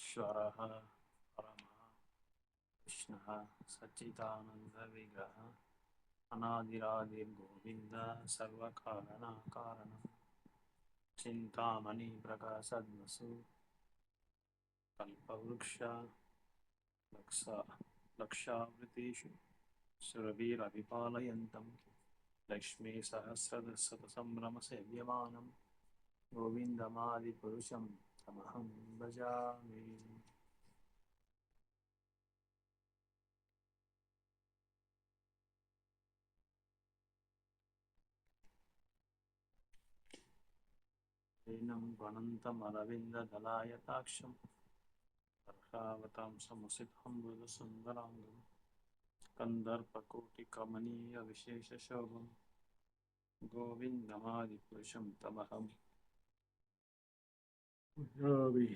ईश्वरः परमः कृष्णः सच्चिदानन्दविग्रहः अनादिरादिर्गोविन्दः सर्वकारणकारणः चिन्तामणिप्रकाशद्वसु कल्पवृक्षः लक्षावृतीषु सुरभिरभिपालयन्तं लक्ष्मीसहस्रदशतसम्भ्रमसेव्यमानं गोविन्दमादिपुरुषं तमहं भजामि। ैनं वनन्तमरविन्ददलायताक्षं वर्षावतांसमुसितं मृदुसुन्दराङ्गं कन्दर्पकोटिकमनीयविशेषशोभं गोविन्दमादिपुरुषं तमहं भजामि।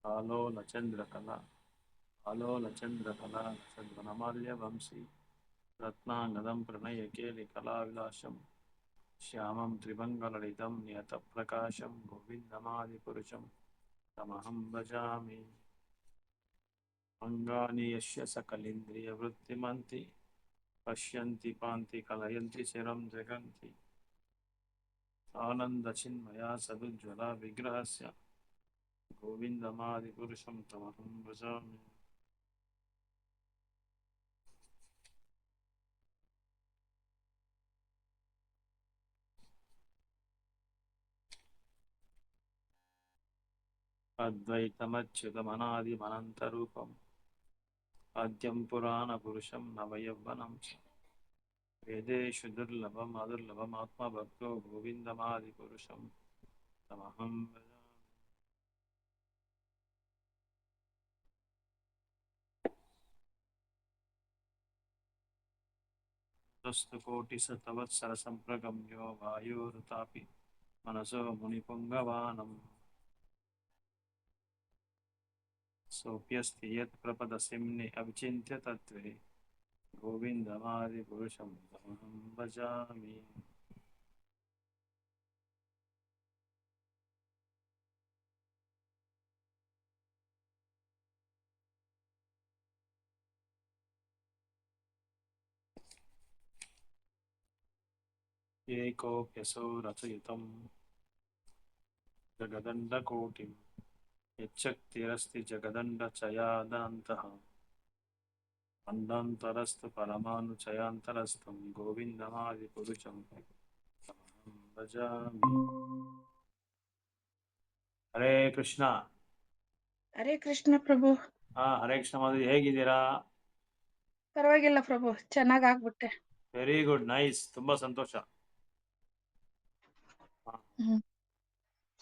आलोलचन्द्रकला सद्वनमाल्यवंशी रत्नाङ्गदं प्रणयकेलिकलाविलासं श्यामं त्रिभङ्गललितं नियतप्रकाशं गोविन्दमादिपुरुषं तमहं भजामि। अङ्गानि यस्य सकलेन्द्रियवृत्तिमन्ति पश्यन्ति पान्ति कलयन्ति चिरं जगन्ति आनन्दचिन्मया सदुज्ज्वला विग्रहस्य गोविन्दमादिपुरुषं तमहं भजामि। अद्वैतमच्युतमनादिमनन्तरूपम् आद्यं पुराणपुरुषं नवयौवनं च वेदेषु दुर्लभम् अदुर्लभमात्मभक्तो गोविन्दमादिपुरुषं तमहं भजामि। तस्तु कोटिशतवत्सरसम्प्रगम्यो वायुर्तापि मनसो मुनिपुङ्गवानं सोऽप्यस्ति यत्प्रपदसिम्नि अविचिन्त्य तत्त्वे गोविन्दमादिपुरुषं तमहं भजामि। एकोऽप्यसौ रचयितं जगदण्डकोटिं यच्छक्तिरस्ति जगदण्डचयादनन्तः अण्डान्तरस्तु परमाणुचयान्तरस्थं गोविन्दमादिपुरुषं तमहं भजामि। ಹರೇ ಕೃಷ್ಣ. ಹರೇ ಕೃಷ್ಣ ಪ್ರಭು. ಹರೇ ಕೃಷ್ಣ ಮಾಧವಿ, ಹೇಗಿದ್ದೀರಾ? ಪರವಾಗಿಲ್ಲ ಪ್ರಭು, ಚೆನ್ನಾಗ್ ಆಗ್ಬಿಟ್ಟೆ. ವೆರಿ ಗುಡ್, ನೈಸ್, ತುಂಬಾ ಸಂತೋಷ.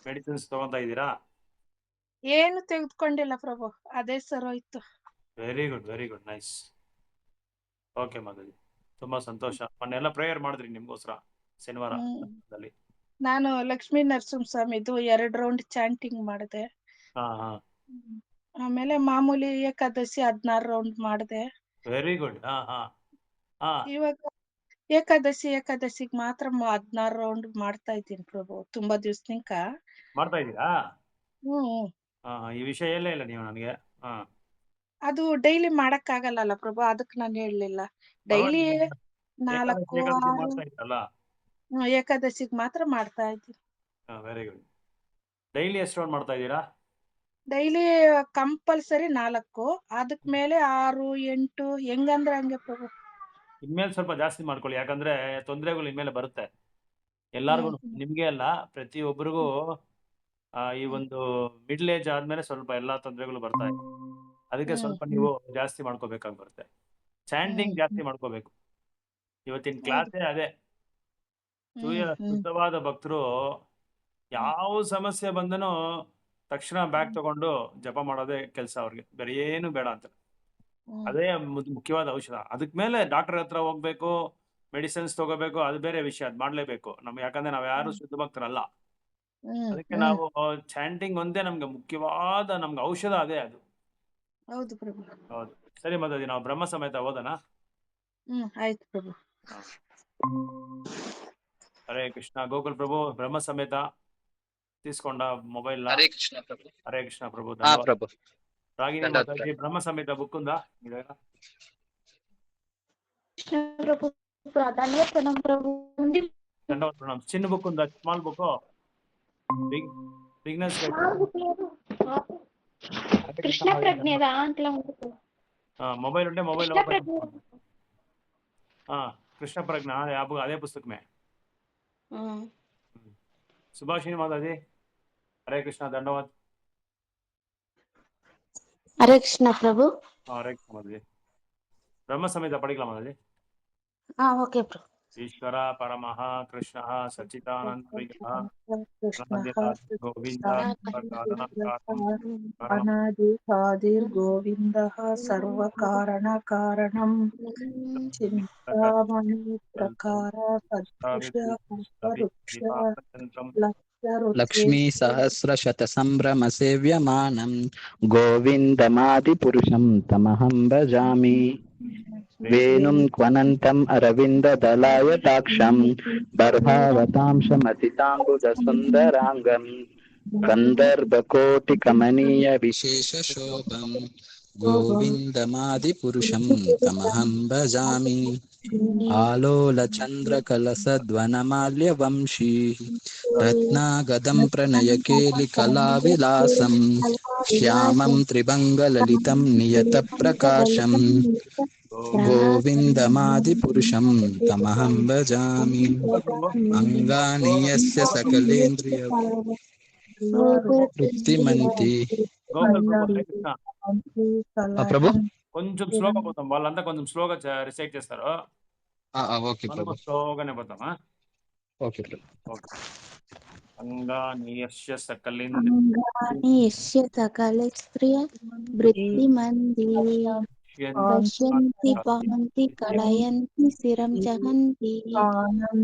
ಮೆಡಿಸಿನ್ಸ್ ತಗೊಂತಾ ಇದ್ದೀರಾ? ಏನು ತೆಗೆದುಕೊಂಡಿಲ್ಲ ಪ್ರಭು, ಅದೇ ಸರೋಯ್ತು. Very good, very good, nice. Okay Madhavi, ತುಂಬಾ ಸಂತೋಷ. ಮೊನ್ನೆಲ್ಲ ಪ್ರೇಯರ್ ಮಾಡಿದ್ರಿ ನಿಮ್ಗೋಸ್ಕರ ಶನಿವಾರ. ನಾನು ಲಕ್ಷ್ಮೀ ನರಸಿಂಹಸ್ವಾಮಿದು 2 ರೌಂಡ್ ಚಾಂಟಿಂಗ್ ಮಾಡಿದೆ. ಆಮೇಲೆ ಮಾಮೂಲಿ ಏಕಾದಶಿ 16 ರೌಂಡ್ ಮಾಡಿದೆ. Very good. ಇವಾಗ ಏಕಾದಶಿಗೆ ಮಾತ್ರ 16 ರೌಂಡ್ ಮಾಡ್ತಾ ಇದ್ದೀನಿ ಪ್ರಭು, ತುಂಬಾ ದಿವಸನಿಂದ ಮಾಡ್ತಾ ಇದ್ದೀರಾ? ಈ ವಿಷಯ ಹೇಳೇ ಇಲ್ಲ ನೀವು ನನಗೆ. ಅದು ಡೈಲಿ ಮಾಡಕ್ ಆಗಲ್ಲ ಪ್ರಭು, ಅದಕ್ಕೆ ನಾನು ಹೇಳಲಿಲ್ಲ. ಡೈಲಿ 4 ಏಕಾದಶಿಗೆ ಮಾತ್ರ ಮಾಡ್ತಾ ಇದ್ದೀನಿ. Very good. ಡೈಲಿ ಎಷ್ಟು ರೌಂಡ್ ಮಾಡ್ತಾ ಇದ್ದೀರಾ? ಡೈಲಿ ಕಂಪಲ್ಸರಿ 4, ಅದಕ್ ಮೇಲೆ 6, 8 ಹೆಂಗಂದ್ರೆ ಹಂಗೆ ಪ್ರಭು. ಇನ್ಮೇಲೆ ಸ್ವಲ್ಪ ಜಾಸ್ತಿ ಮಾಡ್ಕೊಳ್ಳಿ, ಯಾಕಂದ್ರೆ ತೊಂದರೆಗಳು ಇನ್ಮೇಲೆ ಬರುತ್ತೆ ಎಲ್ಲಾರ್ಗು. ನಿಮ್ಗೆ ಅಲ್ಲ, ಪ್ರತಿಯೊಬ್ಬರಿಗೂ ಈ ಒಂದು ಮಿಡ್ಲ್ ಏಜ್ ಆದ್ಮೇಲೆ ಸ್ವಲ್ಪ ಎಲ್ಲಾ ತೊಂದರೆಗಳು ಬರ್ತಾ ಇದೆ. ಅದಕ್ಕೆ ಸ್ವಲ್ಪ ನೀವು ಜಾಸ್ತಿ ಮಾಡ್ಕೋಬೇಕಾಗಿ ಬರುತ್ತೆ. ಚಾಂಟಿಂಗ್ ಜಾಸ್ತಿ ಮಾಡ್ಕೋಬೇಕು. ಇವತ್ತಿನ ಕ್ಲಾಸೇ ಅದೇ. ಶುದ್ಧವಾದ ಭಕ್ತರು ಯಾವ ಸಮಸ್ಯೆ ಬಂದನೂ ತಕ್ಷಣ ಬ್ಯಾಗ್ ತಗೊಂಡು ಜಪ ಮಾಡೋದೇ ಕೆಲಸ ಅವ್ರಿಗೆ, ಬೇರೆ ಏನು ಬೇಡ ಅಂತ. ಅದೇ ಮುಖ್ಯವಾದ ಔಷಧ. ಅದಕ್ ಮೇಲೆ ಡಾಕ್ಟರ್ ಹತ್ರ ಹೋಗ್ಬೇಕು, ಮೆಡಿಸಿನ್ಸ್ ತಗೋಬೇಕು, ಅದು ಬೇರೆ ವಿಷಯ, ಅದ್ ಮಾಡ್ಲೇಬೇಕು ನಮ್ಗೆ. ಯಾಕಂದ್ರೆ ನಾವ್ ಯಾರು ಶುದ್ಧ ಭಕ್ತರಲ್ಲ. ಅದಕ್ಕೆ ನಾವು ಚಾಂಟಿಂಗ್ ಒಂದೇ ನಮ್ಗೆ ಮುಖ್ಯವಾದ ನಮ್ಗೆ ಔಷಧ, ಅದೇ ಅದು. ಹೌದು ಪ್ರಭು. ಹೌದು. ಸರಿ ಮಾತಾಡಿ, ನಾವು ಬ್ರಹ್ಮ ಸಮೇತ ಓದೋಣ. ಆಯ್ತು ಪ್ರಭು. హరే కృష్ణ. గోకుల్ ప్రభు బ్రహ్మ సమేత తీసుకోండా మొబైల్ లా. హరే కృష్ణ ప్రభు. హరే కృష్ణ ప్రభు. ఆ ధన్యవాదాలు. ప్రభు. రాగిణి ధన్యవాదాలు మాతాజీ ప్రభు. బ్రహ్మ సమేత బుక్ ఉందా మీ దగ్గర? ప్రభు ప్రాధాన్యతనం ప్రభు ఉంది. దండవతం. చిన్న బుక్ ఉందా? స్మాల్ బుక్ బిగినర్స్ కృష్ణ ప్రజ్ఞ దాంట్లో ఉంది. మొబైల్ ఉంటే మొబైల్ కృష్ణ ప్రజ్ఞ. కృష్ణ ప్రజ్ఞ అదే పుస్తకమే. ఆ. సుభాషిణి మాతాజీ హరే కృష్ణ. దండవాద్. హరే కృష్ణ ప్రభు. హరే కృష్ణ మాతాజీ. బ్రహ్మ సమేత పడికలా మాతాజీ. ఓకే ప్రభు. ఈశ్వర పరమః కృష్ణ సచ్చిదానంద విగ్రహ గోవింద అనాదిర్గోవిందః సర్వకారణ కారణం చింతామణి ప్రకార లక్ష్మీ సహస్ర శత సంభ్రమ సేవ్యమానం గోవిందమాది పురుషం తమహం భజామి. వేణుం క్వనంతం అరవింద దళాయతాక్షం బర్భావతాంశమసితాంబుజ సుందరాంగం కందర్భకోటి కమనీయ విశేష శోభం గోవిందమాది పురుషం తమహం భజామి. ఆలోల చంద్ర కలసద్వనమాల్య వంశీ రత్నాగదం ప్రణయకేలి కళా విలాసం శ్యామం త్రిభంగ లలితం నియత ప్రకాశం గోవిందమాది పురుషం తమహం భజామి. అంగాని యస్య సకలేంద్రియ తృప్తిమంతి. గోకుల్ ప్రభు హరే కృష్ణ. ప్రభు కొంచెం స్లోగా పోతాం. వాళ్ళంతా కొంచెం స్లోగా రిసైట్ చేస్తారు. ఓకే ప్రభు. స్లోగానే పోతామా? ఓకే ప్రభు. ఓకే. అంగానియస్య సకలేంద్రియ వృత్తిమంది పశ్యంతి పాంతి కళయంతి శిరం జహంతి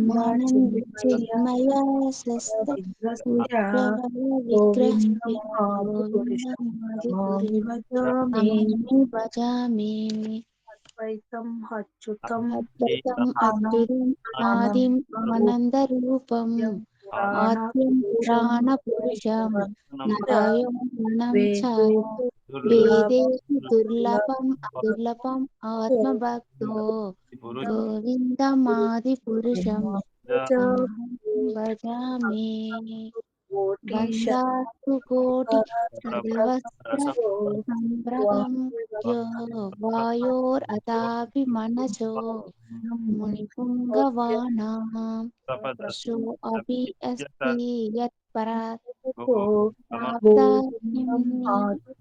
మానందచిన్మయా స్వస్థ విగ్రహాది భజామి. అచ్యుతం అచ్యుతం ఆదిం ఆనందరూపం ఆద్యం పురాణ పురుషం నరయోనం చ వేదేషు దుర్లభం అదుర్లభం ఆత్మభక్తో గోవిందమాది పురుషం భజామి. బంధాసు కోటి సర్వస్త్ర సంభ్రగం వాయోరతాపి మనసో మునిపుంగవానాం సో అపి అస్తి యత్పరాత్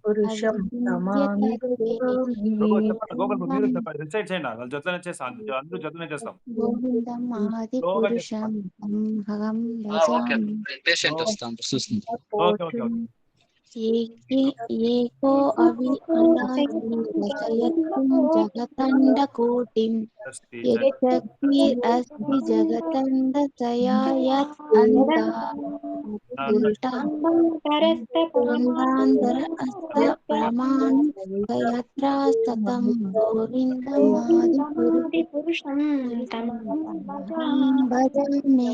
పురుషం తమామి గోకుల్ చెప్పండి. రిసైట్ చేయండి. వాళ్ళు జొత్తనే చేస్తాం. అందరూ జొత్తనే చేస్తాం. గోవిందమాది స్లోగా పురుషం అహం ఓకే భజామి. పేషెంట్ వస్తాం చూస్తుంది. ఓకే. ఏకో అవి అలాయి రచయత్తుం జగతండ కోటిం యచ్చక్తిరస్తి జగతండ సయాయత్ అందా ఉల్టాంతర అస్త ప్రమాణి కయత్రా సతం గోవిందమాది పురుషం భజామి.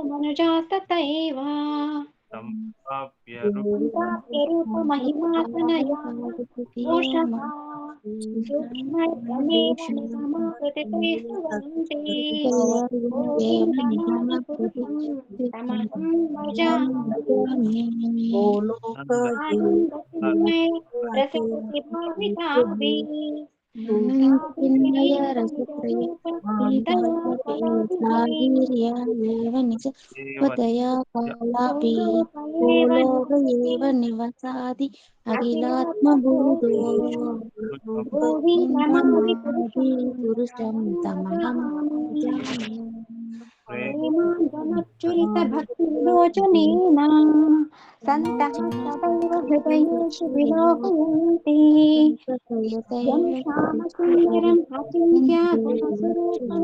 మనుజాతైవ మహిమాతనయా చిన్మయ రసప్రయ దయా కాలాపి భూలోక ఏవ నివసాది అఖిలాత్మభూతో గోవిందమాది పురుషం తమహం భజామి. ప్రేమాంజనచ్చురిత భక్తిలోచనేన సంతః సదైవ హృదయేషు విలోకయంతి యం శ్యామసుందరం అచింత్యాద్భుతస్వరూపం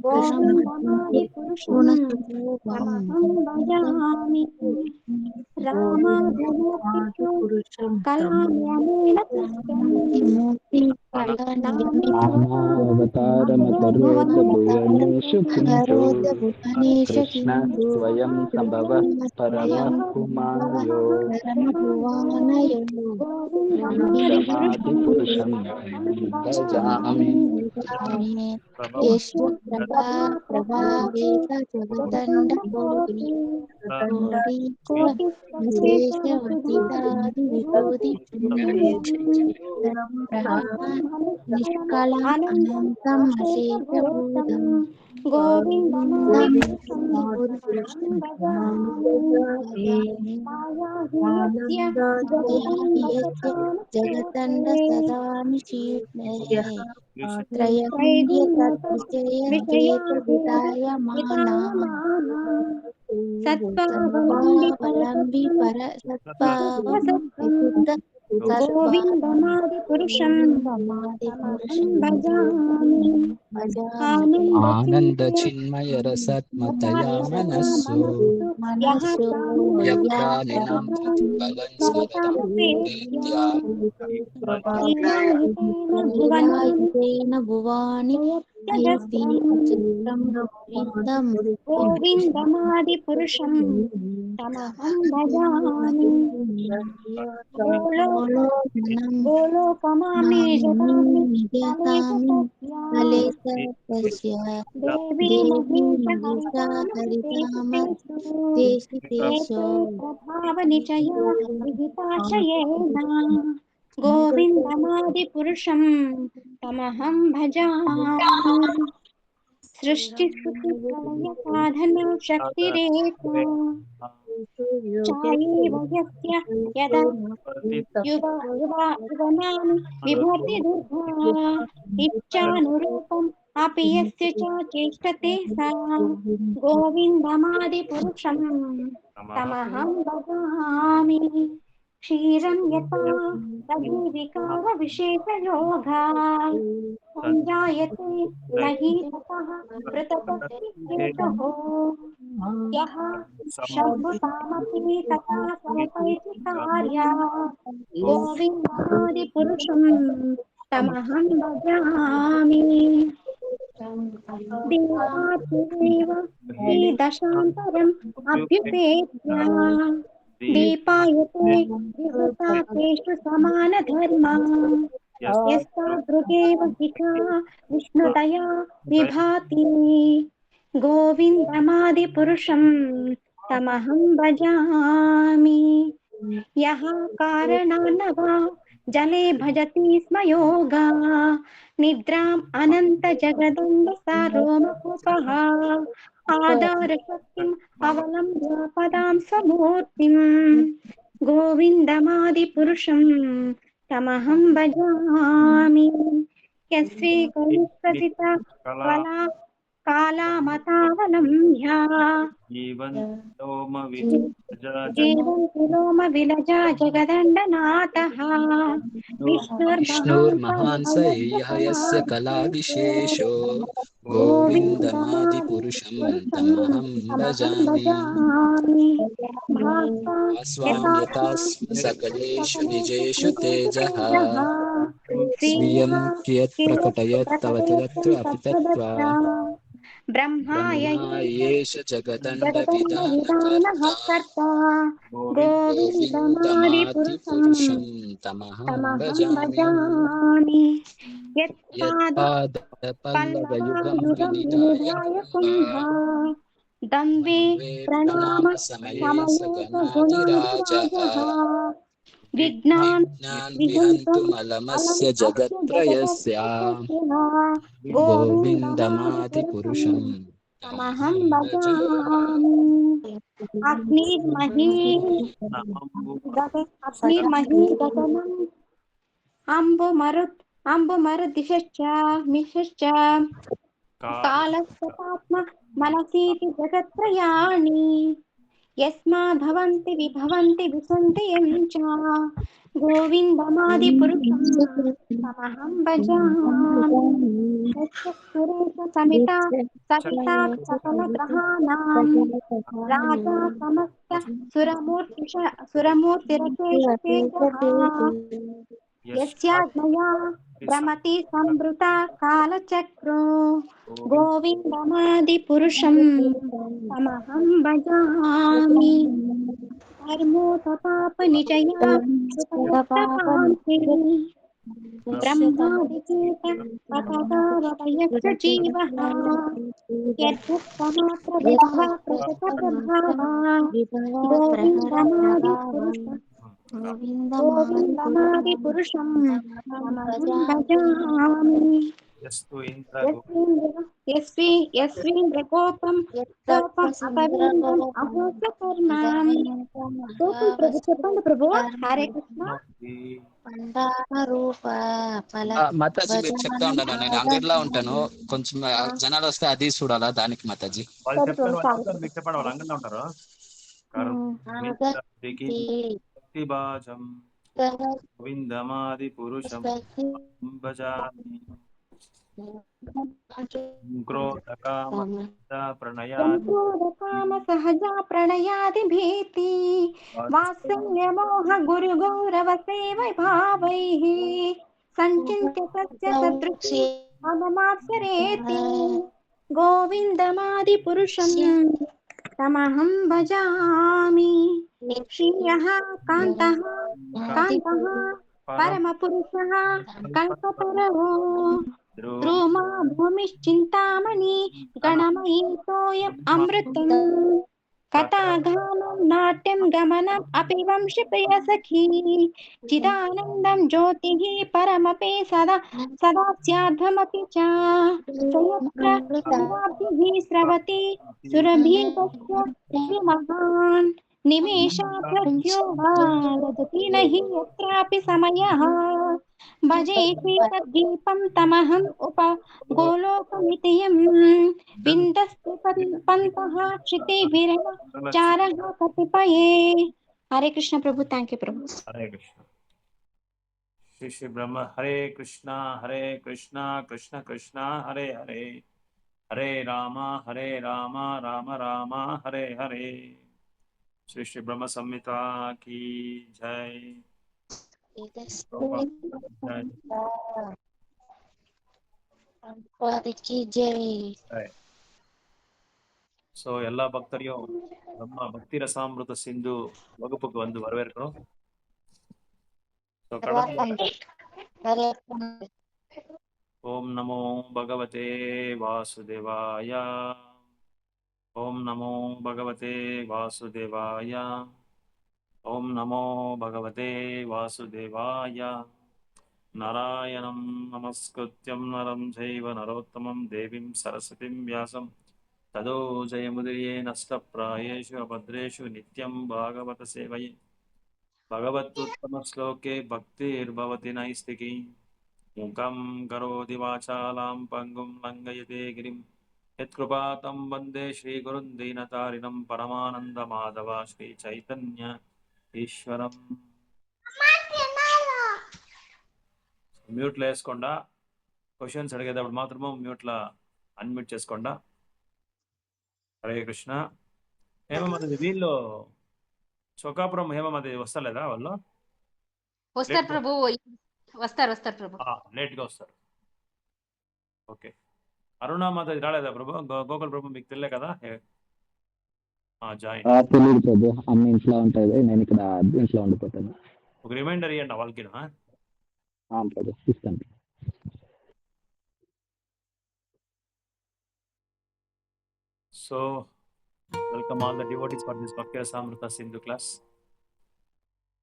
గోవిందమాది పురుషం తమహం భజామి. రామాభిమూర్తిషు కళామయమేన సృష్టం నానావతారమకరోద్భువనేషు కింటు భువనేశ కృష్ణ కిందు స్వయం సంభవ పరమః పుమానయో పరమభువానయో గోవిందమాది పురుషం భజామి. యశ్వ ప్రభావేత జగదండ కోటి విశేషవసితాది విభూతి నిష్కళం అనంతం అశేషభూతం గోవిందం జగదండ సదామి త్రయగుణ్య తద్విషయ చేతవిదాయ సత్పావలంబి పర సత్పావం విశుద్ధ గోవిందమాది పురుషం భజామి. ఆనంద చిన్మయ రసత్మతయా మనస్సు యప్రాణినాం ప్రతిఫలం స్మరతం ప్రీత్యా లీలాయుతేన భువాని అయతీయచక్రం గోవిందమాది పురుషం తమహం భజామి. గోలోకమామి జగామి ఫలే సత్యస్య దేవీ దేవీ మహిషా హరితామ దేశితేషు ప్రభావనిచయా విదితాశ్రయేణ గోవిందమాది పురుషం తమహం భజామి. సృష్టి స్థితి ప్రళయ సాధన శక్తిరేక ఛాయేవ యస్య యదా యువనాని విభర్తి దుర్గా ఇచ్ఛానురూపం అపి యస్య చ చేష్టతే సా గోవిందమాది పురుషం తమహం భజామి. క్షీరం యథా వికార విశేష యోగా సంజాయతే నహి తతః పృథక్కేశో యః శంభుతామపి తథా సమపైతి కార్యా గోవిందాది పురుషం తమహం భజామి. దేవాదేవ శ్రీ దశాంతరం అభ్యుపేత్య దీపాయతే వివృతాకేషు సమాన ధర్మా యస్తాదృగేవ శిఖా విష్ణుదయా విభాతి గోవిందమాది పురుషం తమహం భజామి. యః కారణానవా జలే భజతి స్మ యోగా నిద్రాం అనంత జగదండ సారోమకుపః ఆధార శక్తిం అవలంబ్య పదాం సమూర్తిం గోవిందమాది పురుషం తమహం భజామి. యస్వీకరిత కాలామతావలంబ్య జీవంతి లోమ విలజా జగదండనాథః విష్ణుర్మహాన్ స యస్య కళావిశేషో గోవిందమాది పురుషం తమహం భజామి. భాస్వాన్ యథా సకలేషు నిజేషు తేజః స్వీయం కియత్ ప్రకటయత్ తవ తత్వ అపితత్వా బ్రహ్మాయేష జగదండ విధానకర్తా గోవిందమాది పురుషం తమహం భజామి. యత్పాదపల్లవయుగం వినిదాయ దంవే ప్రణామ సమయే సగణాధిరాజః విఘ్నాన్ విహంతుమలమస్య జగత్రయస్య గోవిందమాది పురుషం తమహం భజామి. అగ్నిర్మహీ గగనం అంబుమరుదిశ్చ మిశ్చ కాలస్తపాత్మ మనసీతి జగత్రయాణి यस्माद्भवन्ति विभवन्ति विसन्ति यं च गोविन्दमादिपुरुषं तमहं भजामि तस्य सुरेश समिता सविता सकलग्रहाणां राजा समस्त सुरमूर्तिरशेषकेशः यस्याज्ञया भ्रमति संवृता कालचक्रो गोविन्दमादिपुरुषं तमहं भजामि कर्मोपपापनिचया सुतमुक्तकान्ते ब्रह्मादिकेत पततावपयश्च जीवः यद्भक्तमात्रविभवा प्रकृतप्रभावा गोविन्दमादिपुरुषं तमहं भजामि यस्वीन्द्रकोपम् अपवित्रम् अहोसकर्माम् గోకుల్ ప్రభు చెప్పండి ప్రభు. హరే కృష్ణ. మాతాజీ మీరు చెప్తా ఉంటాను, నేను అంగడిలో ఉంటాను, కొంచెం జనాలు వస్తే అది చూడాలా దానికి మాతాజీ. వాళ్ళు చెప్తారు మీకు చెప్పండి, వాళ్ళు అంగడిలో ఉంటారు. గోవిందమాది పురుషం భజామి కామ సహజా ప్రణయాది భీతి వాత్సల్యమోహ గురు గౌరవ సేవై భావైః సంచింత్య తస్య సదృశే పదమాత్సరేతి గోవిందమాది పురుషం తమహం భజామి శ్రీయః కాంతః పరమ పురుషః కల్పతరో ధ్రువమా భూమిశ్చింతామణి గణమయీ తోయం అమృతం కథాగానం నాట్యం గమనం అపి వంశి ప్రియ సఖీ చిదానందం జ్యోతిః పరమపి సదా సదా స్యాధ్వమపి చ స్రవతి సురభీతస్య శ్రీమహాన్ నిమేషాభ్యో వదతి నహి యత్రాపి సమయః భజే శ్రీతద్దీపం తమహం ఉప గోలోకమితియం విందస్తి పంతః క్షితి విరణ చారః కతిపయే. హరే కృష్ణ ప్రభు. Thank you Prabhu. హరే కృష్ణ. శ్రీ శ్రీ బ్రహ్మ. హరే కృష్ణ కృష్ణ కృష్ణ హరే హరే, హరే రామ రామ రామ హరే హరే. శ్రీ శ్రీ బ్రహ్మ సంహిత కీ జై. ஸோ எல்லா பக்தரையும் நம்ம பக்தி ரசாமிருத சிந்து வகுப்புக்கு வந்து வரவேற்கிறோம். ஓம் நமோ பகவதே வாசுதேவாய, ஓம் நமோ பகவதே வாசுதேவாய, ஓம் நமோ பகவதே வாசுதேவாய. நாராயணம் நமஸ்கிருத்யம் நரம் சைவ நரோத்தமம் தேவீம் சரஸ்வதிம் வியாசம் तदो जयमुदये नष्टप्रायेषु अभद्रेषु नित्यं भागवत सेवये. भगवत्तमश्लोके भक्तिर्भवति नैष्टिकी. मूकं करोति वाचालां पङ्गुं लङ्घयते गिरिं यत्कृपातं वन्दे श्रीगुरुं दीनतारिणं परमानन्दमाधव श्रीचैतन्य ఈశ్వరం. మ్యూట్లో వేసుకోండా, క్వశ్చన్స్ అడిగేటప్పుడు మాత్రమే మ్యూట్లో అన్మ్యూట్ చేసుకోండా. హరే కృష్ణ. హేమమతి వీళ్ళు చొక్కాపురం హేమమతి వస్తలేదా? వాళ్ళు వస్తారు ప్రభు, వస్తారు ప్రభు, లేట్గా వస్తారు. ఓకే. అరుణామాత రాలేదా ప్రభు? గోకుల్ ప్రభు మీకు తెలియదు కదా? జాయిన్ తెలియదు ప్రభు, అమ్మ ఇంట్లో ఉంటుంది, నేను ఇక్కడ ఇంట్లో ఉండిపోతాను. ఒక రిమైండర్ ఇవ్వండి వాళ్ళకి. ప్రభు ఇస్తాను. So, welcome all the devotees for this Bhakti Rasamrita Sindhu class.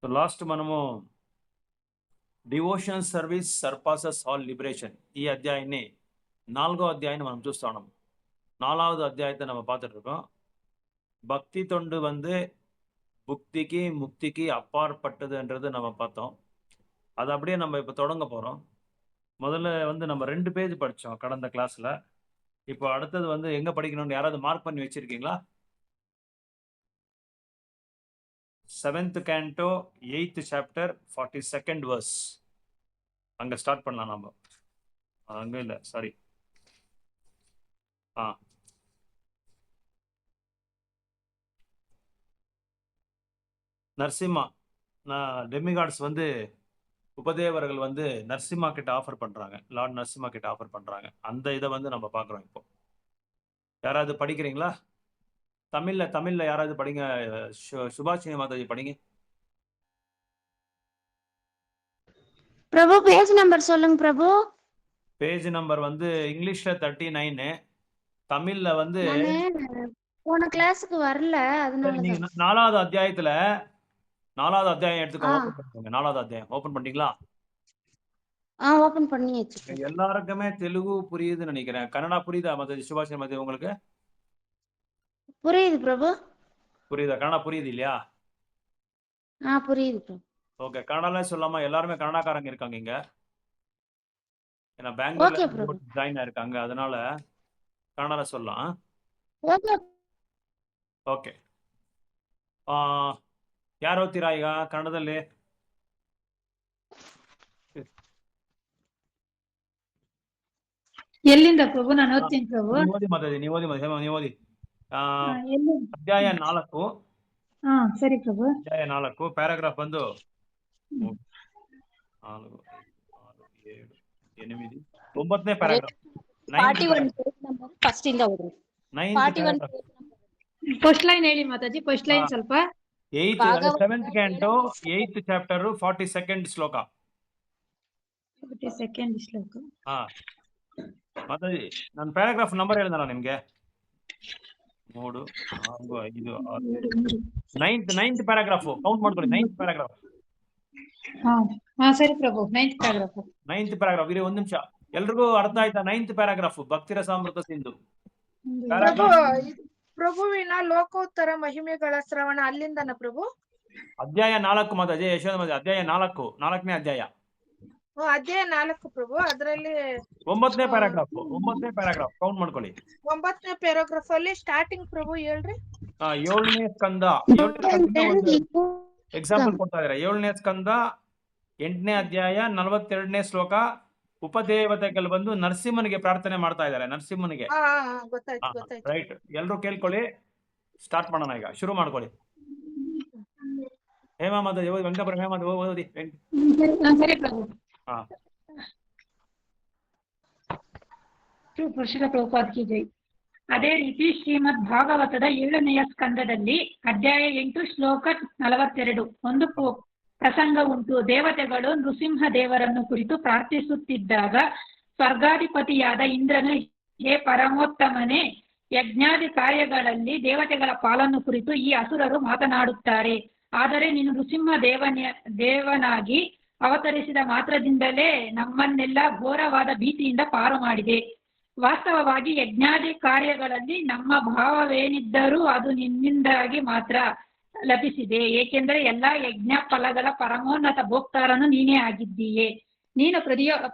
So, last మనము devotion service surpasses all liberation ఈ అధ్యాయాన్ని 4వ అధ్యాయాన్ని మనం చూస్తా ఉన్నాం. 4வது அத்தியாயத்தை நம்ம பார்த்துட்டு இருக்கோம். பக்தி தொண்டு வந்து புக்திக்கு முக்திக்கு அப்பாற்பட்டதுன்றது நம்ம பார்த்தோம். அது அப்படியே நம்ம இப்போ தொடங்க போகிறோம். முதல்ல வந்து நம்ம 2 பேஜ் படித்தோம் கடந்த கிளாஸில். இப்போ அடுத்தது வந்து எங்கே படிக்கணும்னு யாராவது மார்க் பண்ணி வச்சுருக்கீங்களா? 7th canto 8th chapter 42nd verse. அங்க ஸ்டார்ட் பண்ணலாம் நாம. அங்க இல்ல, சாரி. நரசிம்மா, டெமிகாட்ஸ் வந்து உபதேவர்கள் வந்து நரசிம்மா கிட்ட ஆஃபர் பண்றாங்க, லார்ட் நரசிம்மா கிட்ட ஆஃபர் பண்றாங்க. அந்த இதை வந்து நம்ம பார்க்குறோம் இப்போ. யாராவது படிக்கிறீங்களா? தமிழ்ல யாராவது படிங்க. சுபாஷினி மாதாஜி படிங்க. பிரபு பேஜ் நம்பர் சொல்லுங்க பிரபு. பேஜ் நம்பர் வந்து இங்கிலீஷ்ல 39, தமிழ்ல வந்து நானு போன கிளாஸுக்கு வரல, அதனால நீங்க தான். 4வது அத்தியாயத்துல 4வது அத்தியாயம் எடுத்துக்கோ. ஆ. ஓபன் பண்ணுங்க. 4வது அத்தியாயம் ஓபன் பண்ணிட்டீங்களா? ஓபன் பண்ணி வச்சுக்கேன். எல்லாருக்குமே தெலுங்கு புரியுதுன்னு நினைக்கிறேன். கன்னடா புரியுதா மாதாஜி? சுபாஷினி மாதாஜி உங்களுக்கு புரியுது பிரபு. புரியுதா? கன்னடா புரியுது இல்லையா? புரியுது பிரபு. ஓகே, கன்னடால சொல்லாம எல்லாருமே கன்னடாக்காரங்க இருக்காங்க இங்க. ஏன்னா ஓகே பெங்களூர்ல பிரபு. ஜாயின் ஆயிருக்காங்க, அதனால கன்னடால சொல்லலாம். ಓಕೆ. ಓಕೆ, ಯಾರು ಓದ್ತೀರಾ ಈಗ ಕನ್ನಡದಲ್ಲಿ? ಎಲ್ಲಿಂದ ಪ್ರಭು? ನಾನು ಓದ್ತೀನಿ ಪ್ರಭು. ನೀವು ಓದಿ ಮಾತಾಡಿ, ನೀವು ಓದಿ ಹೇಮ, ನೀವು ಓದಿ. ಎಲ್ಲಿ? ಅಧ್ಯಾಯ 4. ಸರಿ ಪ್ರಭು. ಅಧ್ಯಾಯ 4 ಪ್ಯಾರಾಗ್ರಾಫ್ ಬಂದು 4, 6, 7, 8, 9ನೇ ಪ್ಯಾರಾಗ್ರಾಫ್. ಫಸ್ಟ್ ಇಂದ ಓದ್ರಿ. 9th ಫಸ್ಟ್ ಲೈನ್ ಹೇಳಿ ಮಾತಾಜಿ, ಫಸ್ಟ್ ಲೈನ್ ಸ್ವಲ್ಪ. 7th canto 8th chapter 42nd ಶ್ಲೋಕ. 42nd ಶ್ಲೋಕ. ಮಾತಾಜಿ, ನಾನು ಪ್ಯಾರಾಗ್ರಾಫ್ ನಂಬರ್ ಹೇಳಿದಲ್ಲ ನಿಮ್ಗೆ. 3, 4, 5, 6, 9th ಪ್ಯಾರಾಗ್ರಾಫ್ ಕೌಂಟ್ ಮಾಡ್ಕೊಳ್ಳಿ. 9th paragraph. ಸರಿ ಪ್ರಭು. 9th paragraph. 9th ಪ್ಯಾರಾಗ್ರಾಫ್ ಇರಿ, ಒಂದ್ ನಿಮಿಷ. ಎಲ್ರಿಗೂ ಅರ್ಥ ಆಯ್ತಾ? 9th paragraph ಭಕ್ತಿರಸಾಮೃತ Sindhu. ಪ್ರಭುವಿನ ಲೋಕೋತ್ತರ ಮಹಿಮೆಗಳ ಶ್ರವಣ ಅಲ್ಲಿಂದನ ಪ್ರಭು. ಅಧ್ಯಾಯ 4 ಮಾತಾಜಿ, ಯಶೋಧ ಮಾತಾಜಿ, ಅಧ್ಯಾಯ 4, 4ನೇ ಅಧ್ಯಾಯ. ಅಧ್ಯಾಯ 4 ಪ್ರಭು. ಅದರಲ್ಲಿ 9ನೇ ಪ್ಯಾರಾಗ್ರಾಫ್ ಕೌಂಟ್ ಮಾಡ್ಕೊಳ್ಳಿ. 9ನೇ ಪ್ಯಾರಾಗ್ರಾಫ್ ಅಲ್ಲಿ ಸ್ಟಾರ್ಟಿಂಗ್ ಪ್ರಭು ಹೇಳ್ರಿ. 7ನೇ ಸ್ಕಂದ ಎಕ್ಸಾಂಪಲ್ ಕೊಡ್ತಾ ಇದಾರೆ. 7ನೇ ಸ್ಕಂದ 8ನೇ ಅಧ್ಯಾಯ 42ನೇ ಶ್ಲೋಕ. ಉಪದೇವತೆಗಳು ಬಂದು ನರಸಿಂಹನಿಗೆ ಪ್ರಾರ್ಥನೆ ಮಾಡ್ತಾ ಇದ್ದಾರೆ. ನರಸಿಂಹನಿಗೆ. ಗೊತ್ತಾಯ್ತು. ರೈಟ್, ಎಲ್ರು ಕೇಳ್ಕೊಳ್ಳಿ. ಸ್ಟಾರ್ಟ್ ಮಾಡೋಣ ಈಗ, ಶುರು ಮಾಡ್ಕೊಳ್ಳಿ. ಹೇಮಾ ಮಾತಾಜಿ ಓದಿ, ವೆಂಕಟಪುರ ಹೇಮಾ ಓದಿ. ಸರಿ ಪ್ರಭು. ಶ್ರೀಲ ಪ್ರಭುಪಾದ ಕಿ ಜೈ. ಅದೇ ರೀತಿ ಶ್ರೀಮದ್ ಭಾಗವತದ 7ನೆಯ ಸ್ಕಂದದಲ್ಲಿ ಅಧ್ಯಾಯ 8 ಶ್ಲೋಕ 42 ಒಂದು ಪ್ರಸಂಗ ಉಂಟು. ದೇವತೆಗಳು ನೃಸಿಂಹ ದೇವರನ್ನು ಕುರಿತು ಪ್ರಾರ್ಥಿಸುತ್ತಿದ್ದಾಗ ಸ್ವರ್ಗಾಧಿಪತಿಯಾದ ಇಂದ್ರನು, ಹೇ ಪರಮೋತ್ತಮನೇ, ಯಜ್ಞಾದಿ ಕಾರ್ಯಗಳಲ್ಲಿ ದೇವತೆಗಳ ಪಾಲನ್ನು ಕುರಿತು ಈ ಅಸುರರು ಮಾತನಾಡುತ್ತಾರೆ. ಆದರೆ ನೀನು ನೃಸಿಂಹ ದೇವನಾಗಿ ಅವತರಿಸಿದ ಮಾತ್ರದಿಂದಲೇ ನಮ್ಮನ್ನೆಲ್ಲ ಘೋರವಾದ ಭೀತಿಯಿಂದ ಪಾರು ಮಾಡಿದೆ. ವಾಸ್ತವವಾಗಿ ಯಜ್ಞಾದಿ ಕಾರ್ಯಗಳಲ್ಲಿ ನಮ್ಮ ಭಾವವೇನಿದ್ದರೂ ಅದು ನಿನ್ನಿಂದಾಗಿ ಮಾತ್ರ ಲಭಿಸಿದೆ. ಏಕೆಂದರೆ ಎಲ್ಲಾ ಯಜ್ಞ ಫಲಗಳ ಪರಮೋನ್ನತ ಭೋಕ್ತಾರನು ನೀನೇ ಆಗಿದ್ದೀಯೆ. ನೀನು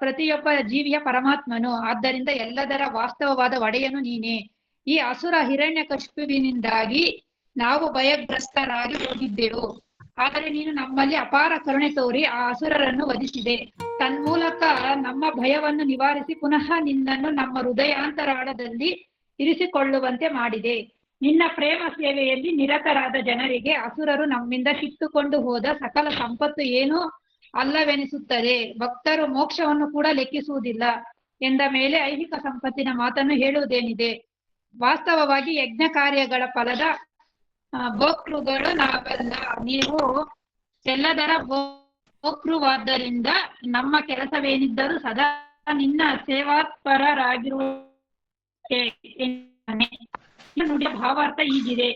ಪ್ರತಿಯೊಬ್ಬ ಜೀವಿಯ ಪರಮಾತ್ಮನು, ಆದ್ದರಿಂದ ಎಲ್ಲದರ ವಾಸ್ತವವಾದ ಒಡೆಯನು ನೀನೇ. ಈ ಅಸುರ ಹಿರಣ್ಯಕಶಿಪುವಿನಿಂದಾಗಿ ನಾವು ಭಯಗ್ರಸ್ತರಾಗಿ ಹೋಗಿದ್ದೆವು. ಆದರೆ ನೀನು ನಮ್ಮಲ್ಲಿ ಅಪಾರ ಕರುಣೆ ತೋರಿ ಆ ಅಸುರರನ್ನು ವಧಿಸಿದೆ. ತನ್ಮೂಲಕ ನಮ್ಮ ಭಯವನ್ನು ನಿವಾರಿಸಿ ಪುನಃ ನಿನ್ನನ್ನು ನಮ್ಮ ಹೃದಯಾಂತರಾಳದಲ್ಲಿ ಇರಿಸಿಕೊಳ್ಳುವಂತೆ ಮಾಡಿದೆ. ನಿನ್ನ ಪ್ರೇಮ ಸೇವೆಯಲ್ಲಿ ನಿರತರಾದ ಜನರಿಗೆ ಅಸುರರು ನಮ್ಮಿಂದ ಕಿತ್ತುಕೊಂಡು ಹೋದ ಸಕಲ ಸಂಪತ್ತು ಏನೂ ಅಲ್ಲವೆನಿಸುತ್ತದೆ. ಭಕ್ತರು ಮೋಕ್ಷವನ್ನು ಕೂಡ ಲೆಕ್ಕಿಸುವುದಿಲ್ಲ ಎಂದ ಮೇಲೆ ಐಹಿಕ ಸಂಪತ್ತಿನ ಮಾತನ್ನು ಹೇಳುವುದೇನಿದೆ? ವಾಸ್ತವವಾಗಿ ಯಜ್ಞ ಕಾರ್ಯಗಳ ಫಲದ ಭೋಕ್ತೃಗಳು ನಾವೆಲ್ಲ. ನೀವು ಎಲ್ಲದರ ಭೋಕ್ತೃವಾದ್ದರಿಂದ ನಮ್ಮ ಕೆಲಸವೇನಿದ್ದರೂ ಸದಾ ನಿನ್ನ ಸೇವಾತ್ಪರರಾಗಿರುವ ನುಡಿಯ ಭಾವಾರ್ಥ ಹೀಗಿದೆ.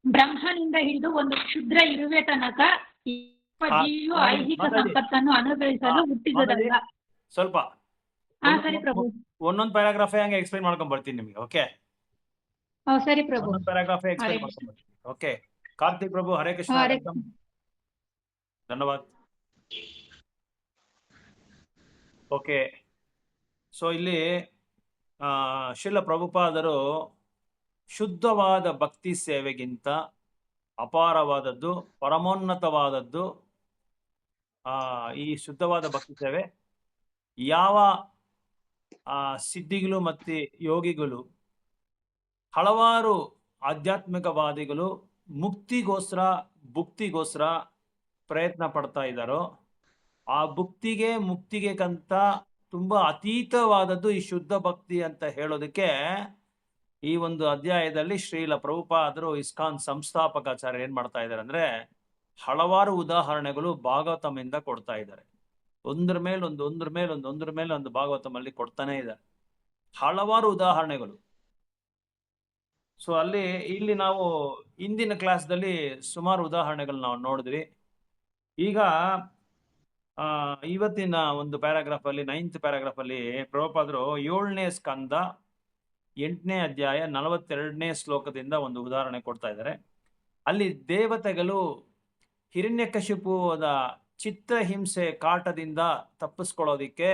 ಬ್ರಹ್ಮನಿಂದ ಹಿಡಿದು ಒಂದು ಕ್ಷುದ್ರ ಇರುವೆ ತನಕ ಜೀವಿಯು ಐಹಿಕ ಸಂಪತ್ತನ್ನು ಅನುಭವಿಸಲು ಹುಟ್ಟಿದದಲ್ಲ. ಸ್ವಲ್ಪ ಸರಿ ಪ್ರಭು. ಒಂದೊಂದು ಪ್ಯಾರಾಗ್ರಾಫ್ ಹಂಗೆ ಎಕ್ಸ್ಪ್ಲೈನ್ ಮಾಡ್ಕೊಂಡ್ ಬರ್ತೀನಿ ನಿಮ್ಗೆ. ಓಕೆ, ಸರಿ ಪ್ರಭು. ಪ್ಯಾರಾಗ್ರಾಫ್ ಎಕ್ಸ್ಪ್ಲೈನ್ ಮಾಡ್ಕೊಂಡ್ ಬರ್ತೀನಿ. ಓಕೆ, ಕಾರ್ತಿಕ್ ಪ್ರಭು, ಹರೇ ಕೃಷ್ಣ. ಧನ್ಯವಾದ. ಓಕೆ, ಸೊ ಇಲ್ಲಿ ಶ್ರೀಲ ಪ್ರಭುಪಾದರು ಶುದ್ಧವಾದ ಭಕ್ತಿ ಸೇವೆಗಿಂತ ಅಪಾರವಾದದ್ದು, ಪರಮೋನ್ನತವಾದದ್ದು. ಈ ಶುದ್ಧವಾದ ಭಕ್ತಿ ಸೇವೆ ಯಾವ ಸಿದ್ಧಿಗಳು ಮತ್ತು ಯೋಗಿಗಳು, ಹಲವಾರು ಆಧ್ಯಾತ್ಮಿಕವಾದಿಗಳು ಭುಕ್ತಿಗೋಸ್ಕರ ಪ್ರಯತ್ನ ಪಡ್ತಾ ಇದ್ದಾರೋ, ಆ ಮುಕ್ತಿಗೆಕಂತ ತುಂಬಾ ಅತೀತವಾದದ್ದು ಈ ಶುದ್ಧ ಭಕ್ತಿ ಅಂತ ಹೇಳೋದಕ್ಕೆ ಈ ಒಂದು ಅಧ್ಯಾಯದಲ್ಲಿ ಶ್ರೀಲ ಪ್ರಭುಪಾದರು ಇಸ್ಕಾನ್ ಸಂಸ್ಥಾಪಕಾಚಾರ್ಯ ಏನ್ ಮಾಡ್ತಾ ಇದ್ದಾರೆ ಅಂದ್ರೆ ಹಲವಾರು ಉದಾಹರಣೆಗಳು ಭಾಗವತಮಿಂದ ಕೊಡ್ತಾ ಇದ್ದಾರೆ. ಒಂದ್ರ ಮೇಲೆ ಒಂದು ಭಾಗವತಮಲ್ಲಿ ಕೊಡ್ತಾನೆ ಇದ್ದಾರೆ ಹಲವಾರು ಉದಾಹರಣೆಗಳು. ಸೊ ಇಲ್ಲಿ ನಾವು ಇಂದಿನ ಕ್ಲಾಸ್ದಲ್ಲಿ ಸುಮಾರು ಉದಾಹರಣೆಗಳು ನಾವು ನೋಡಿದ್ವಿ. ಈಗ ಇವತ್ತಿನ ಒಂದು ಪ್ಯಾರಾಗ್ರಾಫ್ ಅಲ್ಲಿ 9th ಪ್ಯಾರಾಗ್ರಾಫ್ ಅಲ್ಲಿ ಪ್ರಭುಪಾದರು 7ನೇ ಸ್ಕಂದ 8ನೇ ಅಧ್ಯಾಯ 42ನೇ ಶ್ಲೋಕದಿಂದ ಒಂದು ಉದಾಹರಣೆ ಕೊಡ್ತಾ ಇದ್ದಾರೆ. ಅಲ್ಲಿ ದೇವತೆಗಳು ಹಿರಣ್ಯಕಶಿಪುದ ಚಿತ್ರಹಿಂಸೆ ಕಾಟದಿಂದ ತಪ್ಪಿಸ್ಕೊಳ್ಳೋದಿಕ್ಕೆ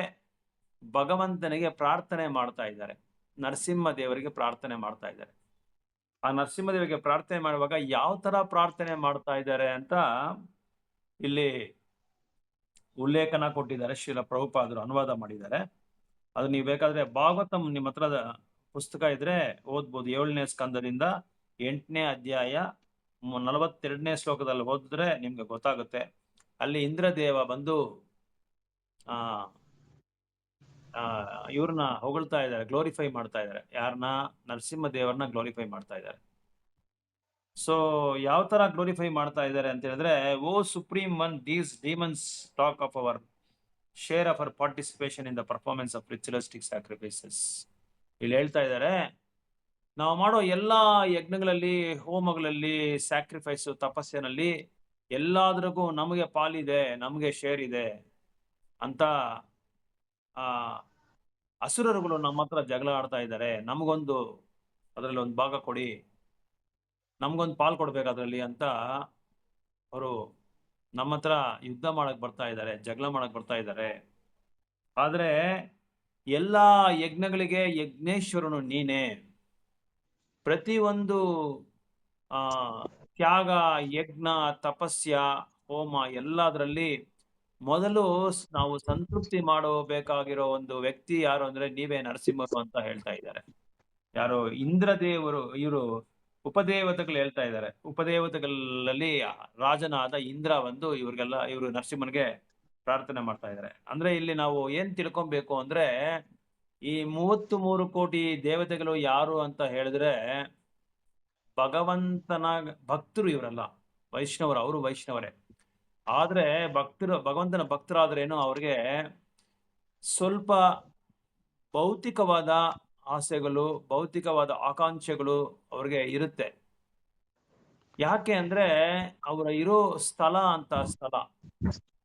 ಭಗವಂತನಿಗೆ ಪ್ರಾರ್ಥನೆ ಮಾಡ್ತಾ ಇದ್ದಾರೆ, ನರಸಿಂಹ ದೇವರಿಗೆ ಪ್ರಾರ್ಥನೆ ಮಾಡ್ತಾ ಇದ್ದಾರೆ. ಆ ನರಸಿಂಹದೇವರಿಗೆ ಪ್ರಾರ್ಥನೆ ಮಾಡುವಾಗ ಯಾವ ತರ ಪ್ರಾರ್ಥನೆ ಮಾಡ್ತಾ ಇದ್ದಾರೆ ಅಂತ ಇಲ್ಲಿ ಉಲ್ಲೇಖನ ಕೊಟ್ಟಿದ್ದಾರೆ. ಶ್ರೀಲ ಪ್ರಭುಪಾದರು ಅನುವಾದ ಮಾಡಿದ್ದಾರೆ. ಅದು ನೀವು ಬೇಕಾದ್ರೆ ಭಾಗವತಂ ನಿಮ್ಮ ಹತ್ರದ ಪುಸ್ತಕ ಇದ್ರೆ ಓದ್ಬೋದು. 7ನೇ ಸ್ಕಂದದಿಂದ 8ನೇ ಅಧ್ಯಾಯ 42ನೇ ಶ್ಲೋಕದಲ್ಲಿ ಓದಿದ್ರೆ ನಿಮ್ಗೆ ಗೊತ್ತಾಗುತ್ತೆ. ಅಲ್ಲಿ ಇಂದ್ರದೇವ ಬಂದು ಇವ್ರನ್ನ ಹೊಗಳ್ತಾ ಇದ್ದಾರೆ, ಗ್ಲೋರಿಫೈ ಮಾಡ್ತಾ ಇದ್ದಾರೆ. ಯಾರನ್ನ? ನರಸಿಂಹ ದೇವರನ್ನ ಗ್ಲೋರಿಫೈ ಮಾಡ್ತಾ ಇದ್ದಾರೆ. ಸೊ ಯಾವ ತರ ಗ್ಲೋರಿಫೈ ಮಾಡ್ತಾ ಇದ್ದಾರೆ ಅಂತ ಹೇಳಿದ್ರೆ, O supreme one, these demons talk of our share of our participation in the performance of ritualistic sacrifices. ಇಲ್ಲಿ ಹೇಳ್ತಾ ಇದ್ದಾರೆ, ನಾವು ಮಾಡೋ ಎಲ್ಲಾ ಯಜ್ಞಗಳಲ್ಲಿ, ಹೋಮಗಳಲ್ಲಿ, ಸ್ಯಾಕ್ರಿಫೈಸ್, ತಪಸ್ಸಿನಲ್ಲಿ ಎಲ್ಲಾದ್ರಿಗೂ ನಮಗೆ ಪಾಲಿದೆ, ನಮಗೆ ಶೇರ್ ಇದೆ ಅಂತ ಅಸುರರುಗಳು ನಮ್ಮ ಹತ್ರ ಜಗಳ ಆಡ್ತಾ ಇದ್ದಾರೆ. ನಮಗೊಂದು ಅದರಲ್ಲಿ ಒಂದು ಭಾಗ ಕೊಡಿ, ನಮಗೊಂದು ಪಾಲ್ ಕೊಡ್ಬೇಕು ಅದರಲ್ಲಿ ಅಂತ ಅವರು ನಮ್ಮ ಹತ್ರ ಯುದ್ಧ ಮಾಡಕ್ ಬರ್ತಾ ಇದ್ದಾರೆ, ಜಗಳ ಮಾಡಕ್ ಬರ್ತಾ ಇದ್ದಾರೆ. ಆದ್ರೆ ಎಲ್ಲಾ ಯಜ್ಞಗಳಿಗೆ ಯಜ್ಞೇಶ್ವರನು ನೀನೇ. ಪ್ರತಿಯೊಂದು ತ್ಯಾಗ, ಯಜ್ಞ, ತಪಸ್ಯ, ಹೋಮ ಎಲ್ಲದರಲ್ಲಿ ಮೊದಲು ನಾವು ಸಂತೃಪ್ತಿ ಮಾಡಬೇಕಾಗಿರೋ ಒಂದು ವ್ಯಕ್ತಿ ಯಾರು ಅಂದ್ರೆ ನೀವೇ ನರಸಿಂಹರು ಅಂತ ಹೇಳ್ತಾ ಇದ್ದಾರೆ. ಯಾರು? ಇಂದ್ರದೇವರು. ಇವರು ಉಪದೇವತೆಗಳು ಹೇಳ್ತಾ ಇದ್ದಾರೆ. ಉಪದೇವತೆಗಳಲ್ಲಿ ರಾಜನಾದ ಇಂದ್ರ ಬಂದು ಇವರು ನರಸಿಂಹನಿಗೆ ಪ್ರಾರ್ಥನೆ ಮಾಡ್ತಾ ಇದ್ದಾರೆ. ಅಂದ್ರೆ ಇಲ್ಲಿ ನಾವು ಏನ್ ತಿಳ್ಕೊಬೇಕು ಅಂದ್ರೆ, ಈ 33 ಕೋಟಿ ದೇವತೆಗಳು ಯಾರು ಅಂತ ಹೇಳಿದ್ರೆ ಭಗವಂತನ ಭಕ್ತರು ಇವರೆಲ್ಲ. ವೈಷ್ಣವರು, ಅವರು ವೈಷ್ಣವರೇ. ಆದ್ರೆ ಭಗವಂತನ ಭಕ್ತರಾದ್ರೇನು ಅವ್ರಿಗೆ ಸ್ವಲ್ಪ ಭೌತಿಕವಾದ ಆಸೆಗಳು, ಭೌತಿಕವಾದ ಆಕಾಂಕ್ಷೆಗಳು ಅವ್ರಿಗೆ ಇರುತ್ತೆ. ಯಾಕೆ ಅಂದ್ರೆ ಅವರ ಇರೋ ಸ್ಥಳ ಅಂತ ಸ್ಥಳ,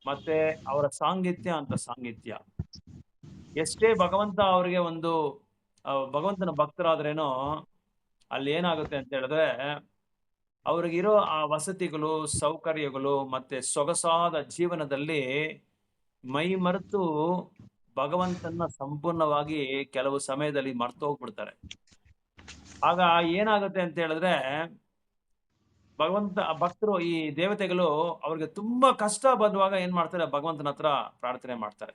ಮತ್ತೆ ಅವರ ಸಾಂಗಿತ್ಯ ಅಂತ ಸಾಂಗಿತ್ಯ. ಎಷ್ಟೇ ಭಗವಂತ ಅವ್ರಿಗೆ ಒಂದು ಭಗವಂತನ ಭಕ್ತರಾದ್ರೇನೋ ಅಲ್ಲಿ ಏನಾಗುತ್ತೆ ಅಂತ ಹೇಳಿದ್ರೆ, ಅವ್ರಿಗಿರೋ ಆ ವಸತಿಗಳು, ಸೌಕರ್ಯಗಳು ಮತ್ತೆ ಸೊಗಸಾದ ಜೀವನದಲ್ಲಿ ಮೈ ಮರೆತು ಭಗವಂತನ ಸಂಪೂರ್ಣವಾಗಿ ಕೆಲವು ಸಮಯದಲ್ಲಿ ಮರ್ತು ಹೋಗ್ಬಿಡ್ತಾರೆ. ಆಗ ಏನಾಗುತ್ತೆ ಅಂತ ಹೇಳಿದ್ರೆ, ಭಕ್ತರು, ಈ ದೇವತೆಗಳು ಅವ್ರಿಗೆ ತುಂಬಾ ಕಷ್ಟ ಬಂದುವಾಗ ಏನ್ ಮಾಡ್ತಾರೆ, ಭಗವಂತನ ಹತ್ರ ಪ್ರಾರ್ಥನೆ ಮಾಡ್ತಾರೆ.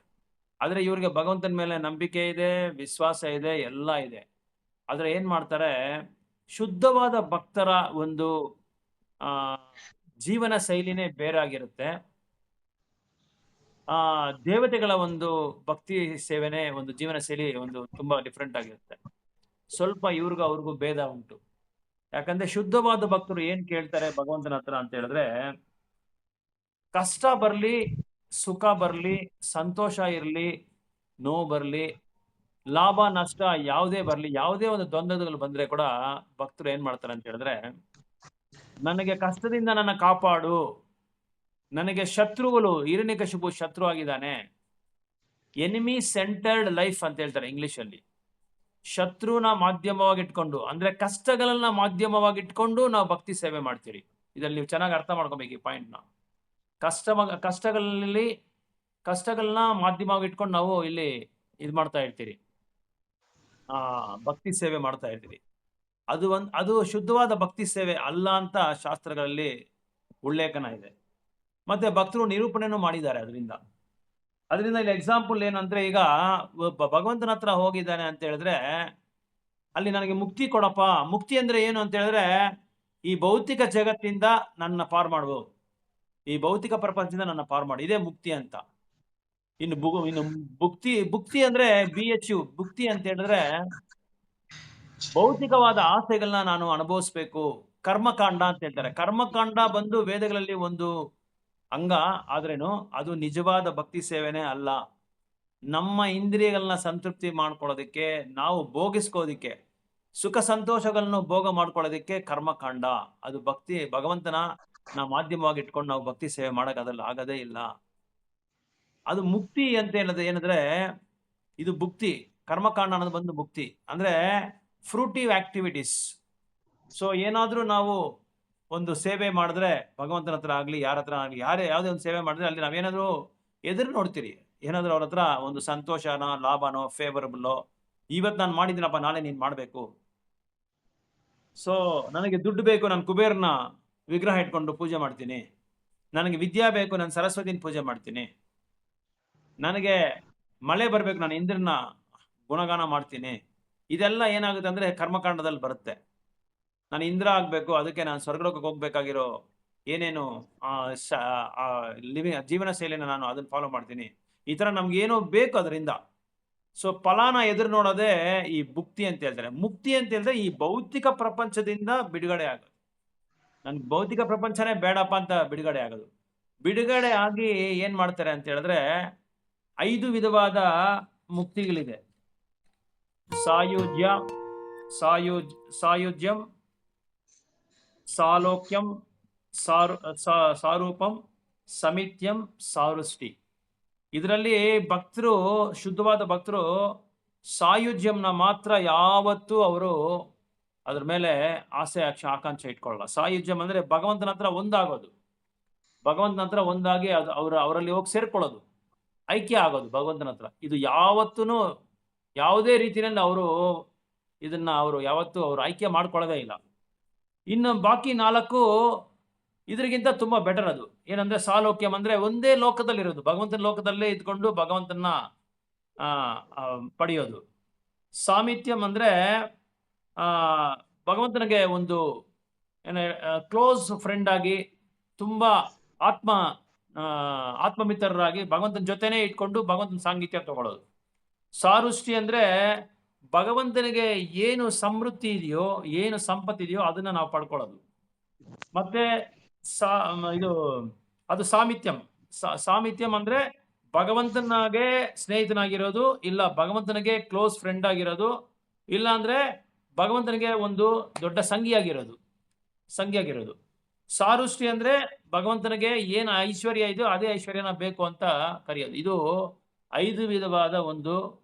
ಆದ್ರೆ ಇವ್ರಿಗೆ ಭಗವಂತನ ಮೇಲೆ ನಂಬಿಕೆ ಇದೆ, ವಿಶ್ವಾಸ ಇದೆ, ಎಲ್ಲ ಇದೆ. ಆದ್ರೆ ಏನ್ ಮಾಡ್ತಾರೆ, ಶುದ್ಧವಾದ ಭಕ್ತರ ಒಂದು ಜೀವನ ಶೈಲಿನೇ ಬೇರಾಗಿರುತ್ತೆ. ದೇವತೆಗಳ ಒಂದು ಭಕ್ತಿ ಸೇವೆನೇ ಒಂದು ಜೀವನ ಶೈಲಿ ಒಂದು ತುಂಬಾ ಡಿಫ್ರೆಂಟ್ ಆಗಿರುತ್ತೆ. ಸ್ವಲ್ಪ ಅವ್ರಿಗೂ ಭೇದ ಉಂಟು. ಯಾಕಂದ್ರೆ ಶುದ್ಧವಾದ ಭಕ್ತರು ಏನ್ ಕೇಳ್ತಾರೆ ಭಗವಂತನ ಹತ್ರ ಅಂತ ಹೇಳಿದ್ರೆ, ಕಷ್ಟ ಬರ್ಲಿ, ಸುಖ ಬರ್ಲಿ, ಸಂತೋಷ ಇರ್ಲಿ, ನೋವು ಬರ್ಲಿ, ಲಾಭ ನಷ್ಟ ಯಾವುದೇ ಬರ್ಲಿ, ಯಾವುದೇ ಒಂದು ದ್ವಂದ್ವಗಳು ಬಂದ್ರೆ ಕೂಡ ಭಕ್ತರು ಏನ್ ಮಾಡ್ತಾರೆ ಅಂತ ಹೇಳಿದ್ರೆ, ನನಗೆ ಕಷ್ಟದಿಂದ ನನ್ನ ಕಾಪಾಡು, ನನಗೆ ಶತ್ರುಗಳು, ಹಿರಣ್ಯಕಶಿಪು ಶತ್ರು ಆಗಿದ್ದಾನೆ, ಎನಿಮಿ ಸೆಂಟರ್ಡ್ ಲೈಫ್ ಅಂತ ಹೇಳ್ತಾರೆ ಇಂಗ್ಲಿಷ್ ಅಲ್ಲಿ. ಶತ್ರುನ ಮಾಧ್ಯಮವಾಗಿಟ್ಕೊಂಡು, ಅಂದ್ರೆ ಕಷ್ಟಗಳನ್ನ ಮಾಧ್ಯಮವಾಗಿಟ್ಕೊಂಡು ನಾವು ಭಕ್ತಿ ಸೇವೆ ಮಾಡ್ತೀರಿ. ಇದ್ರಲ್ಲಿ ನೀವು ಚೆನ್ನಾಗಿ ಅರ್ಥ ಮಾಡ್ಕೋಬೇಕು ಈ ಪಾಯಿಂಟ್ನ. ಕಷ್ಟಗಳನ್ನ ಮಾಧ್ಯಮವಾಗಿ ಇಟ್ಕೊಂಡು ನಾವು ಇಲ್ಲಿ ಇದು ಮಾಡ್ತಾ ಇರ್ತೀರಿ, ಭಕ್ತಿ ಸೇವೆ ಮಾಡ್ತಾ ಇರ್ತೀರಿ. ಅದು ಶುದ್ಧವಾದ ಭಕ್ತಿ ಸೇವೆ ಅಲ್ಲ ಅಂತ ಶಾಸ್ತ್ರಗಳಲ್ಲಿ ಉಲ್ಲೇಖನ ಇದೆ. ಮತ್ತೆ ಭಕ್ತರು ನಿರೂಪಣೆನೂ ಮಾಡಿದ್ದಾರೆ ಅದರಿಂದ ಇಲ್ಲಿ ಎಕ್ಸಾಂಪಲ್ ಏನಂದ್ರೆ, ಈಗ ಒಬ್ಬ ಭಗವಂತನ ಹತ್ರ ಹೋಗಿದ್ದಾನೆ ಅಂತ ಹೇಳಿದ್ರೆ ಅಲ್ಲಿ ನನಗೆ ಮುಕ್ತಿ ಕೊಡಪ್ಪ. ಮುಕ್ತಿ ಅಂದ್ರೆ ಏನು ಅಂತ ಹೇಳಿದ್ರೆ, ಈ ಭೌತಿಕ ಜಗತ್ತಿಂದ ನನ್ನ ಪಾರು ಮಾಡುವುದು, ಈ ಭೌತಿಕ ಪ್ರಪಂಚದಿಂದ ನನ್ನ ಪಾರು ಮಾಡು, ಇದೇ ಮುಕ್ತಿ ಅಂತ. ಇನ್ನು ಭುಕ್ತಿ ಅಂದ್ರೆ BHU ಭುಕ್ತಿ ಅಂತ ಹೇಳಿದ್ರೆ ಭೌತಿಕವಾದ ಆಸೆಗಳನ್ನ ನಾನು ಅನುಭವಿಸ್ಬೇಕು. ಕರ್ಮಕಾಂಡ ಅಂತ ಹೇಳ್ತಾರೆ. ಕರ್ಮಕಾಂಡ ಬಂದು ವೇದಗಳಲ್ಲಿ ಒಂದು ಅಂಗ ಆದ್ರೇನು ಅದು ನಿಜವಾದ ಭಕ್ತಿ ಸೇವೆನೇ ಅಲ್ಲ. ನಮ್ಮ ಇಂದ್ರಿಯಗಳನ್ನ ಸಂತೃಪ್ತಿ ಮಾಡ್ಕೊಳ್ಳೋದಕ್ಕೆ, ನಾವು ಭೋಗಿಸ್ಕೋದಿಕ್ಕೆ, ಸುಖ ಸಂತೋಷಗಳನ್ನು ಭೋಗ ಮಾಡ್ಕೊಳ್ಳೋದಕ್ಕೆ ಕರ್ಮಕಾಂಡ. ಅದು ಭಗವಂತನ ಮಾಧ್ಯಮವಾಗಿ ಇಟ್ಕೊಂಡು ನಾವು ಭಕ್ತಿ ಸೇವೆ ಮಾಡಕ್ ಅದಲ್ಲ ಆಗದೇ ಇಲ್ಲ. ಅದು ಮುಕ್ತಿ ಅಂತ ಏನಂದ್ರೆ ಇದು ಭುಕ್ತಿ. ಕರ್ಮಕಾಂಡ ಅನ್ನೋದು ಬಂದು ಮುಕ್ತಿ ಅಂದ್ರೆ ಫ್ರೂಟಿವ್ ಆಕ್ಟಿವಿಟೀಸ್. ಸೊ ಏನಾದ್ರೂ ನಾವು ಒಂದು ಸೇವೆ ಮಾಡಿದ್ರೆ ಭಗವಂತನ ಹತ್ರ ಆಗ್ಲಿ, ಯಾರ ಹತ್ರ ಆಗ್ಲಿ, ಯಾವುದೇ ಒಂದು ಸೇವೆ ಮಾಡಿದ್ರೆ ಅಲ್ಲಿ ನಾವೇನಾದ್ರೂ ಎದುರು ನೋಡ್ತೀರಿ, ಏನಾದ್ರೂ ಅವ್ರ ಹತ್ರ ಒಂದು ಸಂತೋಷನೋ, ಲಾಭನೋ, ಫೇವರಬಲ್ಲೋ, ಇವತ್ತು ನಾನು ಮಾಡಿದ್ದೀನಪ್ಪ, ನಾಳೆ ನೀನು ಮಾಡಬೇಕು. ಸೊ ನನಗೆ ದುಡ್ಡು ಬೇಕು, ನಾನು ಕುಬೇರನ ವಿಗ್ರಹ ಇಟ್ಕೊಂಡು ಪೂಜೆ ಮಾಡ್ತೀನಿ. ನನಗೆ ವಿದ್ಯಾ ಬೇಕು, ನಾನು ಸರಸ್ವತಿನ ಪೂಜೆ ಮಾಡ್ತೀನಿ. ನನಗೆ ಮಳೆ ಬರಬೇಕು, ನಾನು ಇಂದ್ರನ ಗುಣಗಾನ ಮಾಡ್ತೀನಿ. ಇದೆಲ್ಲ ಏನಾಗುತ್ತೆ ಅಂದ್ರೆ ಕರ್ಮಕಾಂಡದಲ್ಲಿ ಬರುತ್ತೆ. ನಾನು ಇಂದ್ರ ಆಗ್ಬೇಕು, ಅದಕ್ಕೆ ನಾನು ಸ್ವರ್ಗಲೋಕಕ್ಕೆ ಹೋಗ್ಬೇಕಾಗಿರೋ ಏನೇನು ಜೀವನ ಶೈಲಿನ ನಾನು ಅದನ್ನ ಫಾಲೋ ಮಾಡ್ತೀನಿ. ಈ ತರ ನಮ್ಗೆ ಏನೋ ಬೇಕು ಅದರಿಂದ. ಸೊ ಫಲಾನ ಎದುರು ನೋಡೋದೇ ಈ ಭುಕ್ತಿ ಅಂತ ಹೇಳ್ತಾರೆ. ಮುಕ್ತಿ ಅಂತ ಹೇಳಿದ್ರೆ ಈ ಭೌತಿಕ ಪ್ರಪಂಚದಿಂದ ಬಿಡುಗಡೆ ಆಗೋದು. ನನ್ಗೆ ಭೌತಿಕ ಪ್ರಪಂಚನೇ ಬೇಡಪ್ಪ ಅಂತ ಬಿಡುಗಡೆ ಆಗೋದು. ಬಿಡುಗಡೆ ಆಗಿ ಏನ್ ಮಾಡ್ತಾರೆ ಅಂತ ಹೇಳಿದ್ರೆ 5 ವಿಧವಾದ ಮುಕ್ತಿಗಳಿದೆ. ಸಾಯುಜ್ಯಂ, ಸಾಲೋಕ್ಯಂ, ಸಾರೂಪಂ, ಸಮಿತ್ಯಂ, ಸಾರುಷ್ಟಿ. ಇದರಲ್ಲಿ ಭಕ್ತರು, ಶುದ್ಧವಾದ ಭಕ್ತರು ಸಾಯುಜ್ಯಂನ ಮಾತ್ರ ಯಾವತ್ತೂ ಅವರು ಅದ್ರ ಮೇಲೆ ಆಸೆ ಆಕಾಂಕ್ಷೆ ಇಟ್ಕೊಳ್ಳಲ್ಲ. ಸಾಯುಜ್ಯಂ ಅಂದ್ರೆ ಭಗವಂತನ ಹತ್ರ ಒಂದಾಗೋದು, ಭಗವಂತನ ಹತ್ರ ಒಂದಾಗಿ ಅವರಲ್ಲಿ ಹೋಗಿ ಸೇರ್ಕೊಳ್ಳೋದು, ಐಕ್ಯ ಆಗೋದು ಭಗವಂತನ ಹತ್ರ. ಇದು ಯಾವತ್ತೂ ಯಾವುದೇ ರೀತಿಯಲ್ಲಿ ಅವರು ಯಾವತ್ತೂ ಐಕ್ಯ ಮಾಡ್ಕೊಳ್ಳೋದೇ ಇಲ್ಲ. ಇನ್ನು ಬಾಕಿ 4 ಇದ್ರಿಗಿಂತ ತುಂಬಾ ಬೆಟರ್. ಅದು ಏನಂದ್ರೆ ಸಾಲೋಕ್ಯಂ ಅಂದ್ರೆ ಒಂದೇ ಲೋಕದಲ್ಲಿರೋದು, ಭಗವಂತನ ಲೋಕದಲ್ಲೇ ಇದ್ಕೊಂಡು ಭಗವಂತನ ಪಡೆಯೋದು. ಸಾಮಿತ್ಯಂ ಅಂದ್ರೆ ಭಗವಂತನಿಗೆ ಒಂದು ಕ್ಲೋಸ್ ಫ್ರೆಂಡ್ ಆಗಿ, ತುಂಬಾ ಆತ್ಮಮಿತ್ರರಾಗಿ ಭಗವಂತನ ಜೊತೆನೇ ಇಟ್ಕೊಂಡು ಭಗವಂತನ ಸಾಂಗತ್ಯ ತಗೊಳ್ಳೋದು. ಸಾರುಷ್ಟಿ ಅಂದ್ರೆ ಭಗವಂತನಿಗೆ ಏನು ಸಮೃದ್ಧಿ ಇದೆಯೋ, ಏನು ಸಂಪತ್ತಿದೆಯೋ ಅದನ್ನ ನಾವು ಪಡ್ಕೊಳ್ಳೋದು. ಮತ್ತೆ ಅದು ಸಾಮಿತ್ಯಂ. ಸಾಮಿತ್ಯಂ ಅಂದ್ರೆ ಭಗವಂತನಾಗೆ ಸ್ನೇಹಿತನಾಗಿರೋದು, ಇಲ್ಲ ಭಗವಂತನಿಗೆ ಕ್ಲೋಸ್ ಫ್ರೆಂಡ್ ಆಗಿರೋದು, ಇಲ್ಲ ಅಂದ್ರೆ ಭಗವಂತನಿಗೆ ಒಂದು ದೊಡ್ಡ ಸಂಗಿಯಾಗಿರೋದು. ಸಾರುಷ್ಟಿ ಅಂದ್ರೆ ಭಗವಂತನಿಗೆ ಏನು ಐಶ್ವರ್ಯ ಇದೆಯೋ ಅದೇ ಐಶ್ವರ್ಯನ ಬೇಕು ಅಂತ ಕರೆಯೋದು. ಇದು 5 ವಿಧವಾದ ಒಂದು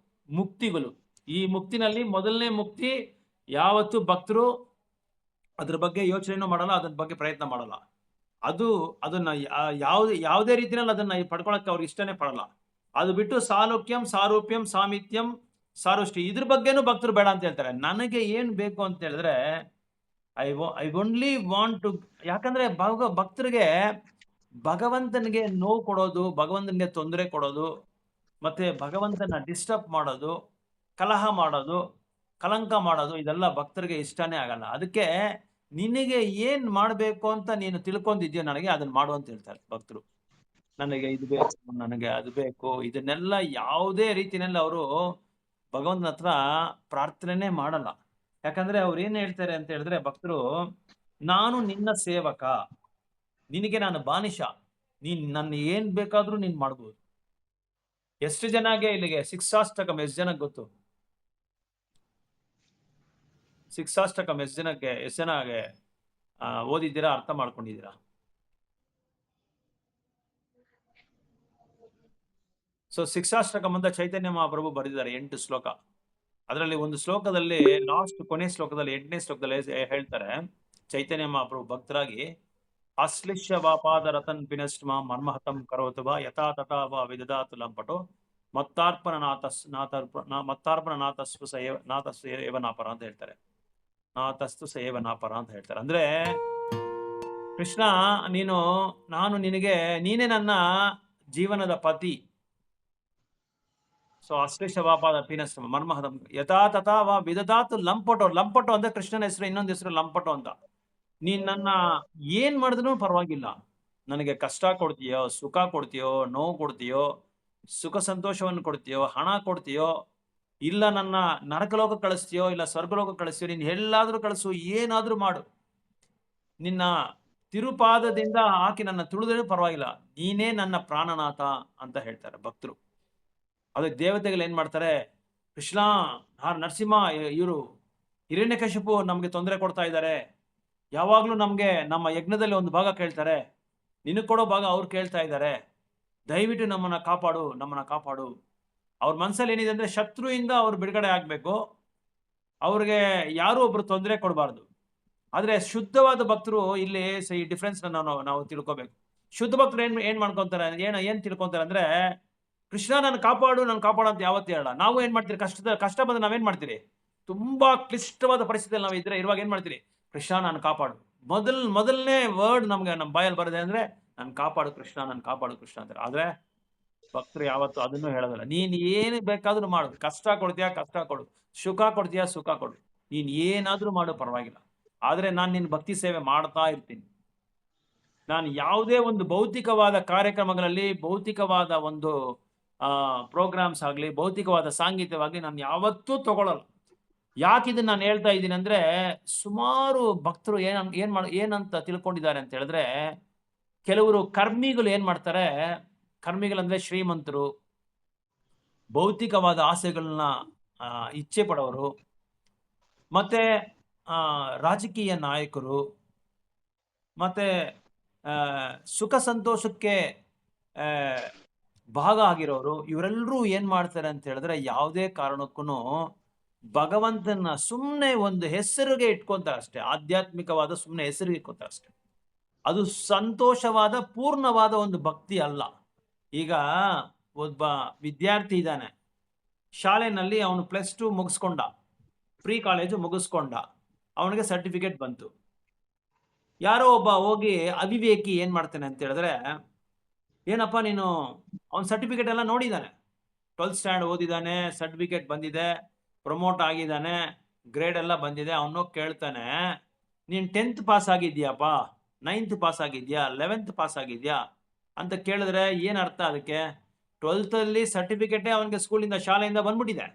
ಮುಕ್ತಿಗಳು. ಈ ಮುಕ್ತಿನಲ್ಲಿ ಮೊದಲನೇ ಮುಕ್ತಿ ಯಾವತ್ತು ಭಕ್ತರು ಅದ್ರ ಬಗ್ಗೆ ಯೋಚನೆನೂ ಮಾಡಲ್ಲ, ಅದ್ರ ಬಗ್ಗೆ ಪ್ರಯತ್ನ ಮಾಡಲ್ಲ. ಅದನ್ನ ಯಾವುದೇ ರೀತಿಯಲ್ಲಿ ಅದನ್ನ ಪಡ್ಕೊಳಕ್ಕೆ ಅವ್ರಿಗೆ ಇಷ್ಟನೇ ಪಡಲ್ಲ. ಅದು ಬಿಟ್ಟು ಸಾಲೋಕ್ಯಂ, ಸಾರೂಪ್ಯಂ, ಸಾಮಿತ್ಯಂ, ಸಾರುಷ್ಟಿ ಇದ್ರ ಬಗ್ಗೆನೂ ಭಕ್ತರು ಬೇಡ ಅಂತ ಹೇಳ್ತಾರೆ. ನನಗೆ ಏನ್ ಬೇಕು ಅಂತ ಹೇಳಿದ್ರೆ ಐ ಓನ್ಲಿ ವಾಂಟ್ ಟು, ಯಾಕಂದ್ರೆ ಭಕ್ತರಿಗೆ ಭಗವಂತನಿಗೆ ನೋವು ಕೊಡೋದು, ಭಗವಂತನಿಗೆ ತೊಂದರೆ ಕೊಡೋದು, ಮತ್ತೆ ಭಗವಂತನ ಡಿಸ್ಟರ್ಬ್ ಮಾಡೋದು, ಕಲಹ ಮಾಡೋದು, ಕಲಂಕ ಮಾಡೋದು, ಇದೆಲ್ಲ ಭಕ್ತರಿಗೆ ಇಷ್ಟನೇ ಆಗಲ್ಲ. ಅದಕ್ಕೆ ನಿನಗೆ ಏನ್ ಮಾಡಬೇಕು ಅಂತ ನೀನು ತಿಳ್ಕೊಂಡಿದ್ಯೋ ನನಗೆ ಅದನ್ನ ಮಾಡು ಅಂತ ಹೇಳ್ತಾರೆ ಭಕ್ತರು. ನನಗೆ ಇದು ಬೇಕು, ನನಗೆ ಅದು ಬೇಕು, ಇದನ್ನೆಲ್ಲ ಯಾವುದೇ ರೀತಿಯಲ್ಲಿ ಅವರು ಭಗವಂತನ ಹತ್ರ ಪ್ರಾರ್ಥನೆ ಮಾಡಲ್ಲ. ಯಾಕಂದ್ರೆ ಅವ್ರು ಏನ್ ಹೇಳ್ತಾರೆ ಅಂತ ಹೇಳಿದ್ರೆ ಭಕ್ತರು, ನಾನು ನಿನ್ನ ಸೇವಕ, ನಿನಗೆ ನಾನು ಬಾನಿಷ, ನೀನ್ ನನ್ನ ಏನ್ ಬೇಕಾದ್ರೂ ನೀನ್ ಮಾಡ್ಬೋದು. ಎಷ್ಟು ಜನಗೆ ಇಲ್ಲಿಗೆ ಶಿಕ್ಷಾಷ್ಟಕಂ ಎಷ್ಟು ಜನಕ್ಕೆ ಗೊತ್ತು? ಶಿಕ್ಷಾಷ್ಟಕಂ ಎಷ್ಟು ಜನಗೆ ಓದಿದ್ದೀರಾ, ಅರ್ಥ ಮಾಡ್ಕೊಂಡಿದ್ದೀರಾ? ಸೊ ಶಿಕ್ಷಾಷ್ಟಕಂ ಅಂತ ಚೈತನ್ಯ ಮಹಾಪ್ರಭು ಬರೆದಿದ್ದಾರೆ 8 ಶ್ಲೋಕ. ಅದರಲ್ಲಿ ಒಂದು ಶ್ಲೋಕದಲ್ಲಿ ಕೊನೆ ಶ್ಲೋಕದಲ್ಲಿ 8ನೇ ಶ್ಲೋಕದಲ್ಲಿ ಹೇಳ್ತಾರೆ ಚೈತನ್ಯ ಮಹಾಪ್ರಭು ಭಕ್ತರಾಗಿ, ಅಶ್ಲಿಷ್ಯ ವಾಪಾದ ರತನ್ ಪಿನಸ್ಮ ಮರ್ಮಹತಂ ಕರೋತು ಬಾ ಯಥಾ ತಥಾ ವಾ ವಿದದಾತು ಲಂಪಟೋ ಮತ್ತಾರ್ಪಣ ನಾತಸ್ವ ಏವನಾಪರ ಅಂತ ಹೇಳ್ತಾರೆ. ನಾತಸ್ತು ಸೇವನಾಪರ ಅಂತ ಹೇಳ್ತಾರೆ. ಅಂದ್ರೆ ಕೃಷ್ಣ, ನಾನು ನಿನಗೆ, ನೀನೇ ನನ್ನ ಜೀವನದ ಪತಿ. ಸೊ ಅಶ್ಲೇಷವಾಪಾದ ಪೀನಸ್ ಮರ್ಮಹದ ಯಥಾ ತಥಾ ವಾ ವಿದಧಾತು ಲಂಪಟೋ. ಲಂಪಟೋ ಅಂದ್ರೆ ಕೃಷ್ಣನ ಹೆಸರು, ಇನ್ನೊಂದು ಹೆಸರು ಲಂಪಟೋ ಅಂತ. ನೀನ್ ನನ್ನ ಏನ್ ಮಾಡಿದ್ರು ಪರವಾಗಿಲ್ಲ, ನನಗೆ ಕಷ್ಟ ಕೊಡ್ತೀಯೋ, ಸುಖ ಕೊಡ್ತೀಯೋ, ನೋವು ಕೊಡ್ತೀಯೋ, ಸುಖ ಸಂತೋಷವನ್ನು ಕೊಡ್ತೀಯೋ, ಹಣ ಕೊಡ್ತೀಯೋ, ಇಲ್ಲ ನನ್ನ ನರಕಲೋಕ ಕಳಿಸ್ತೀಯೋ, ಇಲ್ಲ ಸ್ವರ್ಗಲೋಕ ಕಳಿಸ್ತೀಯೋ, ನೀನ್ ಎಲ್ಲಾದ್ರೂ ಕಳಿಸು, ಏನಾದ್ರೂ ಮಾಡು, ನಿನ್ನ ತಿರುಪಾದದಿಂದ ಹಾಕಿ ನನ್ನ ತುಳಿದ್ರೂ ಪರವಾಗಿಲ್ಲ, ನೀನೇ ನನ್ನ ಪ್ರಾಣನಾಥ ಅಂತ ಹೇಳ್ತಾರೆ ಭಕ್ತರು. ಅದಕ್ಕೆ ದೇವತೆಗಳು ಏನ್ ಮಾಡ್ತಾರೆ, ಕೃಷ್ಣ, ನರಸಿಂಹ, ಇವರು ಹಿರಣ್ಯಕಶಿಪು ನಮ್ಗೆ ತೊಂದರೆ ಕೊಡ್ತಾ ಇದ್ದಾರೆ, ಯಾವಾಗ್ಲೂ ನಮ್ಗೆ ನಮ್ಮ ಯಜ್ಞದಲ್ಲಿ ಒಂದು ಭಾಗ ಕೇಳ್ತಾರೆ, ನಿನಗೆ ಕೊಡೋ ಭಾಗ ಅವ್ರು ಕೇಳ್ತಾ ಇದ್ದಾರೆ, ದಯವಿಟ್ಟು ನಮ್ಮನ್ನ ಕಾಪಾಡು. ಅವ್ರ ಮನ್ಸಲ್ಲಿ ಏನಿದೆ ಅಂದ್ರೆ ಶತ್ರುವಿಂದ ಅವ್ರು ಬಿಡುಗಡೆ ಆಗ್ಬೇಕು, ಅವ್ರಿಗೆ ಯಾರು ಒಬ್ರು ತೊಂದರೆ ಕೊಡಬಾರ್ದು. ಆದ್ರೆ ಶುದ್ಧವಾದ ಭಕ್ತರು ಇಲ್ಲಿ ಈ ಡಿಫ್ರೆನ್ಸ್ ನಾವು ತಿಳ್ಕೊಬೇಕು. ಶುದ್ಧ ಭಕ್ತರು ಏನ್ ಮಾಡ್ಕೊಂತಾರೆ, ಏನ್ ತಿಳ್ಕೊಂತಾರೆ ಅಂದ್ರೆ, ಕೃಷ್ಣ ನನ್ನ ಕಾಪಾಡು ಅಂತ ಯಾವತ್ತೂ ಹೇಳಲ್ಲ. ನಾವು ಏನ್ ಮಾಡ್ತೀರಿ, ಕಷ್ಟ ಬಂದ್ರೆ ನಾವೇನ್ ಮಾಡ್ತೀರಿ, ತುಂಬಾ ಕ್ಲಿಷ್ಟವಾದ ಪರಿಸ್ಥಿತಿಯಲ್ಲಿ ನಾವು ಇರುವಾಗ ಏನ್ ಮಾಡ್ತೀರಿ, ಕೃಷ್ಣ ನಾನು ಕಾಪಾಡು. ಮೊದಲನೇ ವರ್ಡ್ ನಮ್ಗೆ ನಮ್ಮ ಬಾಯಲ್ಲಿ ಬರದೆ ಅಂದ್ರೆ, ನಾನು ಕಾಪಾಡು ಕೃಷ್ಣ ಅಂತಾರೆ. ಆದ್ರೆ ಭಕ್ತರು ಯಾವತ್ತು ಅದನ್ನು ಹೇಳೋದಿಲ್ಲ. ನೀನ್ ಏನು ಬೇಕಾದ್ರೂ ಮಾಡು, ಕಷ್ಟ ಕೊಡ್ತೀಯಾ ಕಷ್ಟ ಕೊಡು, ಸುಖ ಕೊಡ್ತೀಯಾ ಸುಖ ಕೊಡು, ನೀನ್ ಏನಾದ್ರೂ ಮಾಡು ಪರವಾಗಿಲ್ಲ, ಆದ್ರೆ ನಾನು ನಿನ್ನ ಭಕ್ತಿ ಸೇವೆ ಮಾಡ್ತಾ ಇರ್ತೀನಿ. ನಾನು ಯಾವುದೇ ಒಂದು ಭೌತಿಕವಾದ ಕಾರ್ಯಕ್ರಮಗಳಲ್ಲಿ, ಭೌತಿಕವಾದ ಒಂದು ಪ್ರೋಗ್ರಾಮ್ಸ್ ಆಗ್ಲಿ, ಭೌತಿಕವಾದ ಸಾಂಗೀತ್ಯವಾಗ್ಲಿ ನಾನು ಯಾವತ್ತೂ ತಗೊಳ್ಳಲ್ಲ. ಯಾಕಿದನ್ನ ನಾನು ಹೇಳ್ತಾ ಇದ್ದೀನಿ ಅಂದ್ರೆ, ಸುಮಾರು ಭಕ್ತರು ಏನಂತ ತಿಳ್ಕೊಂಡಿದ್ದಾರೆ ಅಂತ ಹೇಳಿದ್ರೆ, ಕೆಲವರು ಕರ್ಮಿಗಳು ಏನ್ ಮಾಡ್ತಾರೆ, ಕರ್ಮಿಗಳಂದ್ರೆ ಶ್ರೀಮಂತರು, ಭೌತಿಕವಾದ ಆಸೆಗಳನ್ನ ಇಚ್ಛೆ ಪಡೋರು, ಮತ್ತೆ ರಾಜಕೀಯ ನಾಯಕರು, ಮತ್ತೆ ಸುಖ ಸಂತೋಷಕ್ಕೆ ಭಾಗ ಆಗಿರೋರು, ಇವರೆಲ್ಲರೂ ಏನ್ ಮಾಡ್ತಾರೆ ಅಂತ ಹೇಳಿದ್ರೆ, ಯಾವುದೇ ಕಾರಣಕ್ಕೂ ಭಗವಂತನ ಸುಮ್ಮನೆ ಒಂದು ಹೆಸರಿಗೆ ಇಟ್ಕೊಂತಾರೆ ಅಷ್ಟೇ, ಆಧ್ಯಾತ್ಮಿಕವಾದ ಸುಮ್ಮನೆ ಹೆಸರಿಗೆ ಇಟ್ಕೊಂತಾರೆ ಅಷ್ಟೇ. ಅದು ಸಂತೋಷವಾದ ಪೂರ್ಣವಾದ ಒಂದು ಭಕ್ತಿ ಅಲ್ಲ. ಈಗ ಒಬ್ಬ ವಿದ್ಯಾರ್ಥಿ ಇದ್ದಾನೆ, ಶಾಲೆನಲ್ಲಿ ಅವನು +2 ಮುಗಿಸ್ಕೊಂಡ, ಪ್ರೀ ಕಾಲೇಜು ಮುಗಿಸ್ಕೊಂಡ, ಅವನಿಗೆ ಸರ್ಟಿಫಿಕೇಟ್ ಬಂತು. ಯಾರೋ ಒಬ್ಬ ಹೋಗಿ ಅವಿವೇಕಿ ಏನ್ ಮಾಡ್ತಾನೆ ಅಂತ ಹೇಳಿದ್ರೆ, ಏನಪ್ಪ ನೀನು, ಅವನ ಸರ್ಟಿಫಿಕೇಟ್ ಎಲ್ಲ ನೋಡಿದ್ದಾನೆ, 12th ಸ್ಟ್ಯಾಂಡರ್ಡ್ ಓದಿದ್ದಾನೆ, ಸರ್ಟಿಫಿಕೇಟ್ ಬಂದಿದೆ, ಪ್ರಮೋಟ್ ಆಗಿದ್ದಾನೆ, ಗ್ರೇಡ್ ಎಲ್ಲ ಬಂದಿದೆ. ಅವನು ಕೇಳ್ತಾನೆ, ನೀನು 10th ಪಾಸ್ ಆಗಿದ್ಯಾಪ್ಪ, 9th ಪಾಸ್ ಆಗಿದ್ಯಾ, 11th ಪಾಸ್ ಆಗಿದ್ಯಾ ಅಂತ ಕೇಳಿದ್ರೆ ಏನ್ ಅರ್ಥ ಅದಕ್ಕೆ? 12th ಅಲ್ಲಿ ಸರ್ಟಿಫಿಕೇಟೇ ಅವನಿಗೆ ಸ್ಕೂಲಿಂದ, ಶಾಲೆಯಿಂದ ಬಂದ್ಬಿಟ್ಟಿದೆ.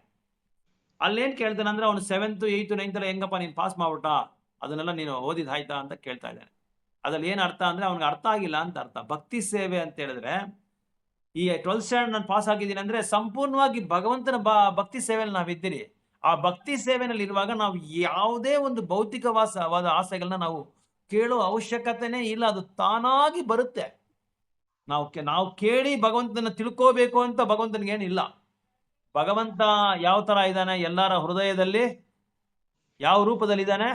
ಅಲ್ಲೇನ್ ಕೇಳ್ತಾನೆ ಅಂದ್ರೆ, ಅವನು 7th 8th 9th ಎಲ್ಲ ಹೆಂಗಪ್ಪ ನೀನು ಪಾಸ್ ಮಾಡ್ಬಿಟ್ಟ, ಅದನ್ನೆಲ್ಲ ನೀನು ಓದಿದ ಆಯ್ತಾ ಅಂತ ಕೇಳ್ತಾ ಇದ್ದಾನೆ. ಅದ್ರಲ್ಲಿ ಏನ್ ಅರ್ಥ ಅಂದ್ರೆ, ಅವನಿಗೆ ಅರ್ಥ ಆಗಿಲ್ಲ ಅಂತ ಅರ್ಥ. ಭಕ್ತಿ ಸೇವೆ ಅಂತ ಹೇಳಿದ್ರೆ, ಈ 12th ಸ್ಟ್ಯಾಂಡರ್ಡ್ ನಾನು ಪಾಸ್ ಆಗಿದ್ದೀನಿ ಅಂದ್ರೆ ಸಂಪೂರ್ಣವಾಗಿ ಭಗವಂತನ ಭಕ್ತಿ ಸೇವೆಯಲ್ಲಿ ನಾವಿದ್ದೀರಿ. ಆ ಭಕ್ತಿ ಸೇವೆನಲ್ಲಿ ಇರುವಾಗ ನಾವು ಯಾವುದೇ ಒಂದು ಭೌತಿಕವಾದ ಆಸೆಗಳನ್ನ ನಾವು ಕೇಳೋ ಅವಶ್ಯಕತೆನೇ ಇಲ್ಲ, ಅದು ತಾನಾಗಿ ಬರುತ್ತೆ. ನಾವು ಕೇಳಿ ಭಗವಂತನ ತಿಳ್ಕೋಬೇಕು ಅಂತ ಭಗವಂತನಿಗೇನಿಲ್ಲ. ಭಗವಂತ ಯಾವ ತರ ಇದ್ದಾನೆ, ಎಲ್ಲರ ಹೃದಯದಲ್ಲಿ ಯಾವ ರೂಪದಲ್ಲಿದ್ದಾನೆ?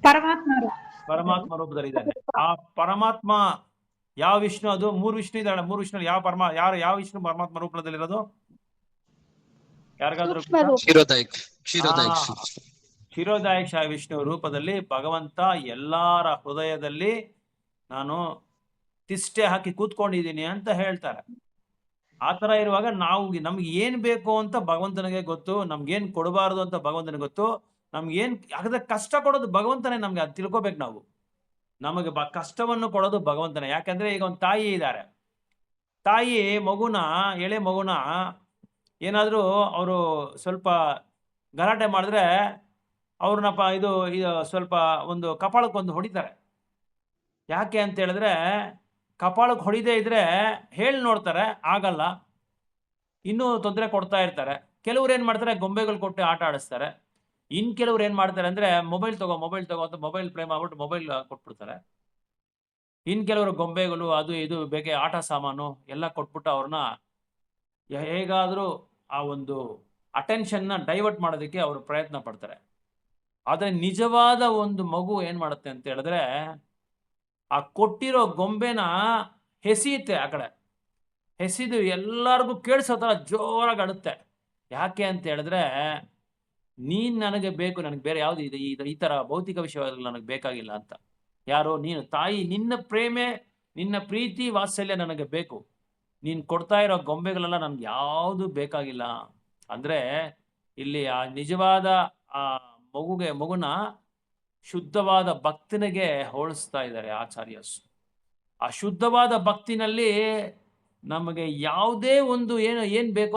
ಪರಮಾತ್ಮ ರೂಪದಲ್ಲಿದ್ದಾನೆ. ಆ ಪರಮಾತ್ಮ ಯಾವ ವಿಷ್ಣು? ಅದು 3 ವಿಷ್ಣು ಇದ್ದಾಳೆ. 3 ವಿಷ್ಣು ಯಾವ ವಿಷ್ಣು ಪರಮಾತ್ಮ ರೂಪದಲ್ಲಿರೋದು? ಯಾರಿಗಾದ್ರೂ ಕ್ಷೀರೋದಾಯಕ ವಿಷ್ಣು ರೂಪದಲ್ಲಿ ಭಗವಂತ ಎಲ್ಲಾರ ಹೃದಯದಲ್ಲಿ ನಾನು ತಿಷ್ಟೆ ಹಾಕಿ ಕೂತ್ಕೊಂಡಿದ್ದೀನಿ ಅಂತ ಹೇಳ್ತಾರೆ. ಆ ತರ ಇರುವಾಗ ನಮ್ಗೆ ಏನ್ ಬೇಕು ಅಂತ ಭಗವಂತನಿಗೆ ಗೊತ್ತು, ನಮ್ಗೇನ್ ಕೊಡಬಾರದು ಅಂತ ಭಗವಂತನಿಗೆ ಗೊತ್ತು. ನಮ್ಗೇನ್ ಯಾಕಂದ್ರೆ ಕಷ್ಟ ಕೊಡೋದು ಭಗವಂತನೇ, ನಮ್ಗೆ ಅದು ತಿಳ್ಕೊಬೇಕು ನಾವು. ನಮಗೆ ಕಷ್ಟವನ್ನು ಕೊಡೋದು ಭಗವಂತನೇ. ಯಾಕಂದ್ರೆ ಈಗ ಒಂದು ತಾಯಿ ಇದ್ದಾರೆ, ತಾಯಿ ಎಳೆ ಮಗುನ ಏನಾದ್ರೂ ಅವರು ಸ್ವಲ್ಪ ಗಲಾಟೆ ಮಾಡಿದ್ರೆ ಅವ್ರನ್ನಪ್ಪ ಇದು ಸ್ವಲ್ಪ ಒಂದು ಕಪಾಳಕ್ಕೆ ಒಂದು ಹೊಡಿತಾರೆ. ಯಾಕೆ ಅಂತ ಹೇಳಿದ್ರೆ, ಕಪಾಳಕ್ಕೆ ಹೊಡಿದೇ ಇದ್ರೆ ಹೇಳಿ ನೋಡ್ತಾರೆ, ಆಗಲ್ಲ, ಇನ್ನೂ ತೊಂದರೆ ಕೊಡ್ತಾ ಇರ್ತಾರೆ. ಕೆಲವ್ರು ಏನ್ ಮಾಡ್ತಾರೆ, ಗೊಂಬೆಗಳು ಕೊಟ್ಟು ಆಟ ಆಡಿಸ್ತಾರೆ. ಕೆಲವ್ರು ಏನ್ ಮಾಡ್ತಾರೆ ಅಂದ್ರೆ, ಮೊಬೈಲ್ ತಗೋ ಅಂತ ಮೊಬೈಲ್ ಪ್ರೇಮ ಆಗ್ಬಿಟ್ಟು ಮೊಬೈಲ್ ಕೊಟ್ಬಿಡ್ತಾರೆ. ಕೆಲವರು ಗೊಂಬೆಗಳು ಅದು ಇದು ಬೇಕೆ ಆಟ ಸಾಮಾನು ಎಲ್ಲ ಕೊಟ್ಬಿಟ್ಟು ಅವ್ರನ್ನ ಹೇಗಾದ್ರೂ ಆ ಒಂದು ಅಟೆನ್ಷನ್ನ ಡೈವರ್ಟ್ ಮಾಡೋದಕ್ಕೆ ಅವರು ಪ್ರಯತ್ನ ಪಡ್ತಾರೆ. ಆದ್ರೆ ನಿಜವಾದ ಒಂದು ಮಗು ಏನ್ ಮಾಡುತ್ತೆ ಅಂತ ಹೇಳಿದ್ರೆ, ಆ ಕೊಟ್ಟಿರೋ ಗೊಂಬೆನ ಹೆಸಿಯುತ್ತೆ, ಆ ಕಡೆ ಹೆಸಿದು ಎಲ್ಲರಿಗೂ ಕೇಳಿಸೋ ತರ ಜೋರಾಗಿ ಅಡುತ್ತೆ. ಯಾಕೆ ಅಂತ ಹೇಳಿದ್ರೆ, ನೀನ್ ನನಗೆ ಬೇಕು, ನನಗೆ ಬೇರೆ ಯಾವ್ದು ಇದೆ ಈ ತರ ಭೌತಿಕ ವಿಷಯಗಳು ನನಗೆ ಬೇಕಾಗಿಲ್ಲ ಅಂತ. ಯಾರೋ ನೀನು ತಾಯಿ, ನಿನ್ನ ಪ್ರೇಮೆ, ನಿನ್ನ ಪ್ರೀತಿ ವಾತ್ಸಲ್ಯ ನನಗೆ ಬೇಕು. ನೀನ್ ಕೊಡ್ತಾ ಇರೋ ಗೊಂಬೆಗಳೆಲ್ಲ ನನ್ಗೆ ಯಾವುದು ಬೇಕಾಗಿಲ್ಲ ಅಂದ್ರೆ, ಇಲ್ಲಿ ಆ ನಿಜವಾದ ಆ ಮಗುನ ಶುದ್ಧವಾದ ಭಕ್ತನಿಗೆ ಹೋಲಿಸ್ತಾ ಇದ್ದಾರೆ ಆಚಾರ್ಯಸ್. ಆ ಶುದ್ಧವಾದ ಭಕ್ತಿನಲ್ಲಿ ನಮಗೆ ಯಾವುದೇ ಒಂದು ಏನ್ ಬೇಕೋ